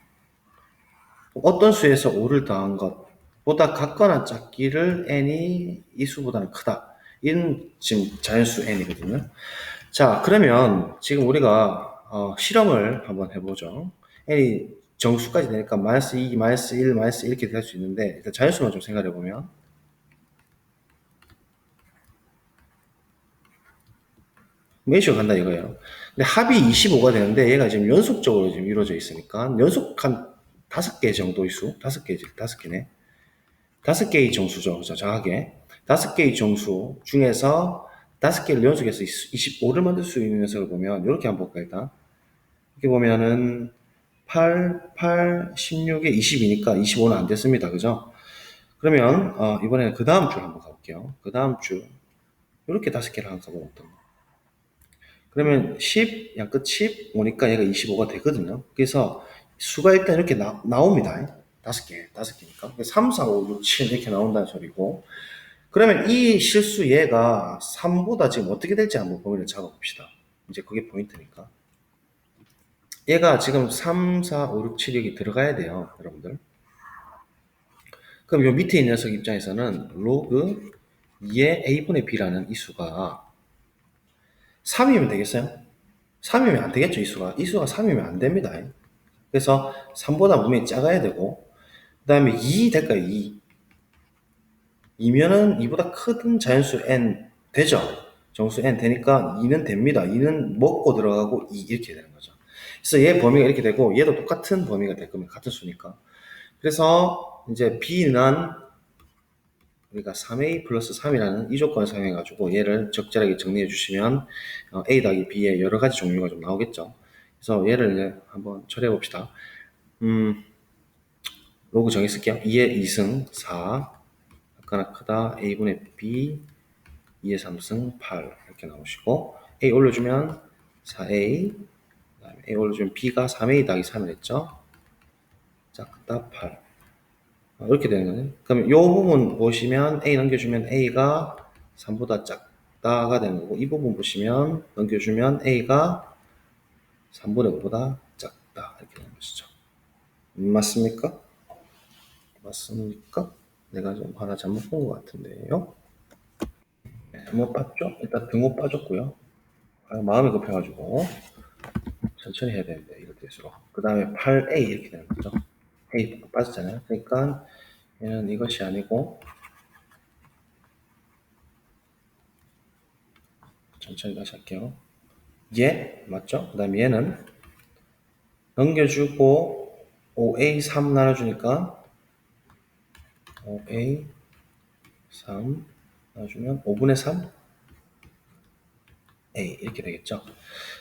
어떤 수에서 5를 더한 것보다 같거나 작기를 n이 이 수보다는 크다. 이는 지금 자연수 n이거든요. 자, 그러면 지금 우리가 실험을 한번 해보죠. n이 정수까지 되니까 마이너스 2, 마이너스 1, 마이너스 이렇게 될 수 있는데 일단 자연수만 좀 생각해보면 메이셔 간다 이거예요. 근데 합이 25가 되는데 얘가 지금 연속적으로 지금 이루어져 있으니까 연속 한 5개 정도의 수, 5개지, 5개네. 5개의 정수죠. 그죠? 정확하게. 5개의 정수 중에서 5개를 연속해서 25를 만들 수 있는 녀석을 보면 이렇게 한번 볼까 일단. 이렇게 보면은 8, 8, 16에 20이니까 25는 안 됐습니다. 그죠? 그러면 이번에는 그 다음 줄 한번 가볼게요. 그 다음 줄 이렇게 5개를 한번 가보면 어떤가. 그러면 10, 양끝 10 오니까 얘가 25가 되거든요. 그래서 수가 일단 이렇게 나옵니다. 5개니까. 3, 4, 5, 6, 7 이렇게 나온다는 소리고. 그러면 이 실수 얘가 3보다 지금 어떻게 될지 한번 범위를 잡아봅시다. 이제 그게 포인트니까. 얘가 지금 3, 4, 5, 6, 7 여기 들어가야 돼요. 여러분들. 그럼 요 밑에 있는 녀석 입장에서는 로그 2의 a분의 b라는 이 수가 3이면 되겠어요? 3이면 안 되겠죠, 이 수가. 이 수가 3이면 안 됩니다. 그래서 3보다 분명히 작아야 되고, 그 다음에 2 될까요, 2? 2면은 2보다 크든 자연수 n 되죠? 정수 n 되니까 2는 됩니다. 2는 먹고 들어가고 2 이렇게 되는 거죠. 그래서 얘 범위가 이렇게 되고, 얘도 똑같은 범위가 될 겁니다. 같은 수니까. 그래서 이제 b는 우리가 3a 플러스 3이라는 이 조건을 사용해가지고 얘를 적절하게 정리해 주시면 a 더하기 b의 여러 가지 종류가 좀 나오겠죠. 그래서 얘를 이제 한번 처리해 봅시다. 로그 정했을게요. 2의 2승 4 작거나 크다 a분의 b 2의 3승 8 이렇게 나오시고 a 올려주면 4a 그 다음에 a 올려주면 b가 3a 더하기 3을 했죠. 작다 8 이렇게 되는 거네. 그럼 이 부분 보시면 A 넘겨주면 A가 3보다 작다가 되는 거고 이 부분 보시면 넘겨주면 A가 3분의 5보다 작다 이렇게 되는 것이죠. 맞습니까? 맞습니까? 내가 좀 하나 잘못 본 것 같은데요. 네, 잘못 봤죠? 일단 등호 빠졌고요. 마음이 급해가지고 천천히 해야 되는데 이럴 때일수록 그 다음에 8A 이렇게 되는 거죠. A 빠졌잖아요. 그러니까 얘는 이것이 아니고 천천히 다시 할게요. 얘 맞죠? 그 다음에 얘는 넘겨주고 5a 3 나눠주니까 5a 3 나눠주면 5분의 3 a 이렇게 되겠죠.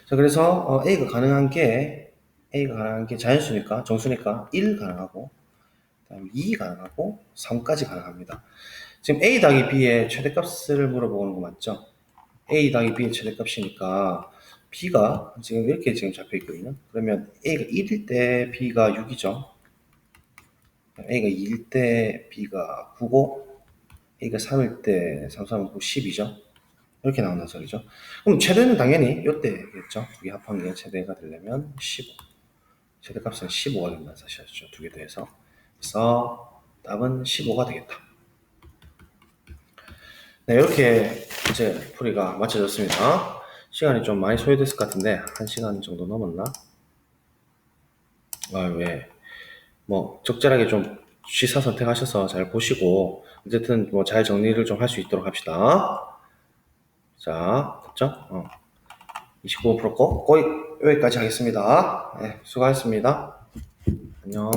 자 그래서 a가 가능한 게 자연수니까 정수니까 1 가능하고 그다음에 2 가능하고 3까지 가능합니다. 지금 a 더하기 b의 최대값을 물어보는 거 맞죠? a 더하기 b의 최대값이니까 b가 지금 이렇게 지금 잡혀 있거든요. 그러면 a가 1일 때 b가 6이죠. a가 2일 때 b가 9고 a가 3일 때 3, 3, 9, 10이죠. 이렇게 나온다는 소리죠. 그럼 최대는 당연히 이때겠죠. 두 개 합한 게 최대가 되려면 15. 최대값은 15가 된다는 사실이죠. 두 개 더해서. 그래서 답은 15가 되겠다. 네, 이렇게 이제 풀이가 마쳐졌습니다. 시간이 좀 많이 소요됐을 것 같은데 1시간 정도 넘었나? 아, 왜? 뭐 적절하게 좀 취사 선택하셔서 잘 보시고 어쨌든 뭐 잘 정리를 좀 할 수 있도록 합시다. 자, 됐죠? 29분 풀었고 거의 여기까지 하겠습니다. 네, 수고하셨습니다. 안녕.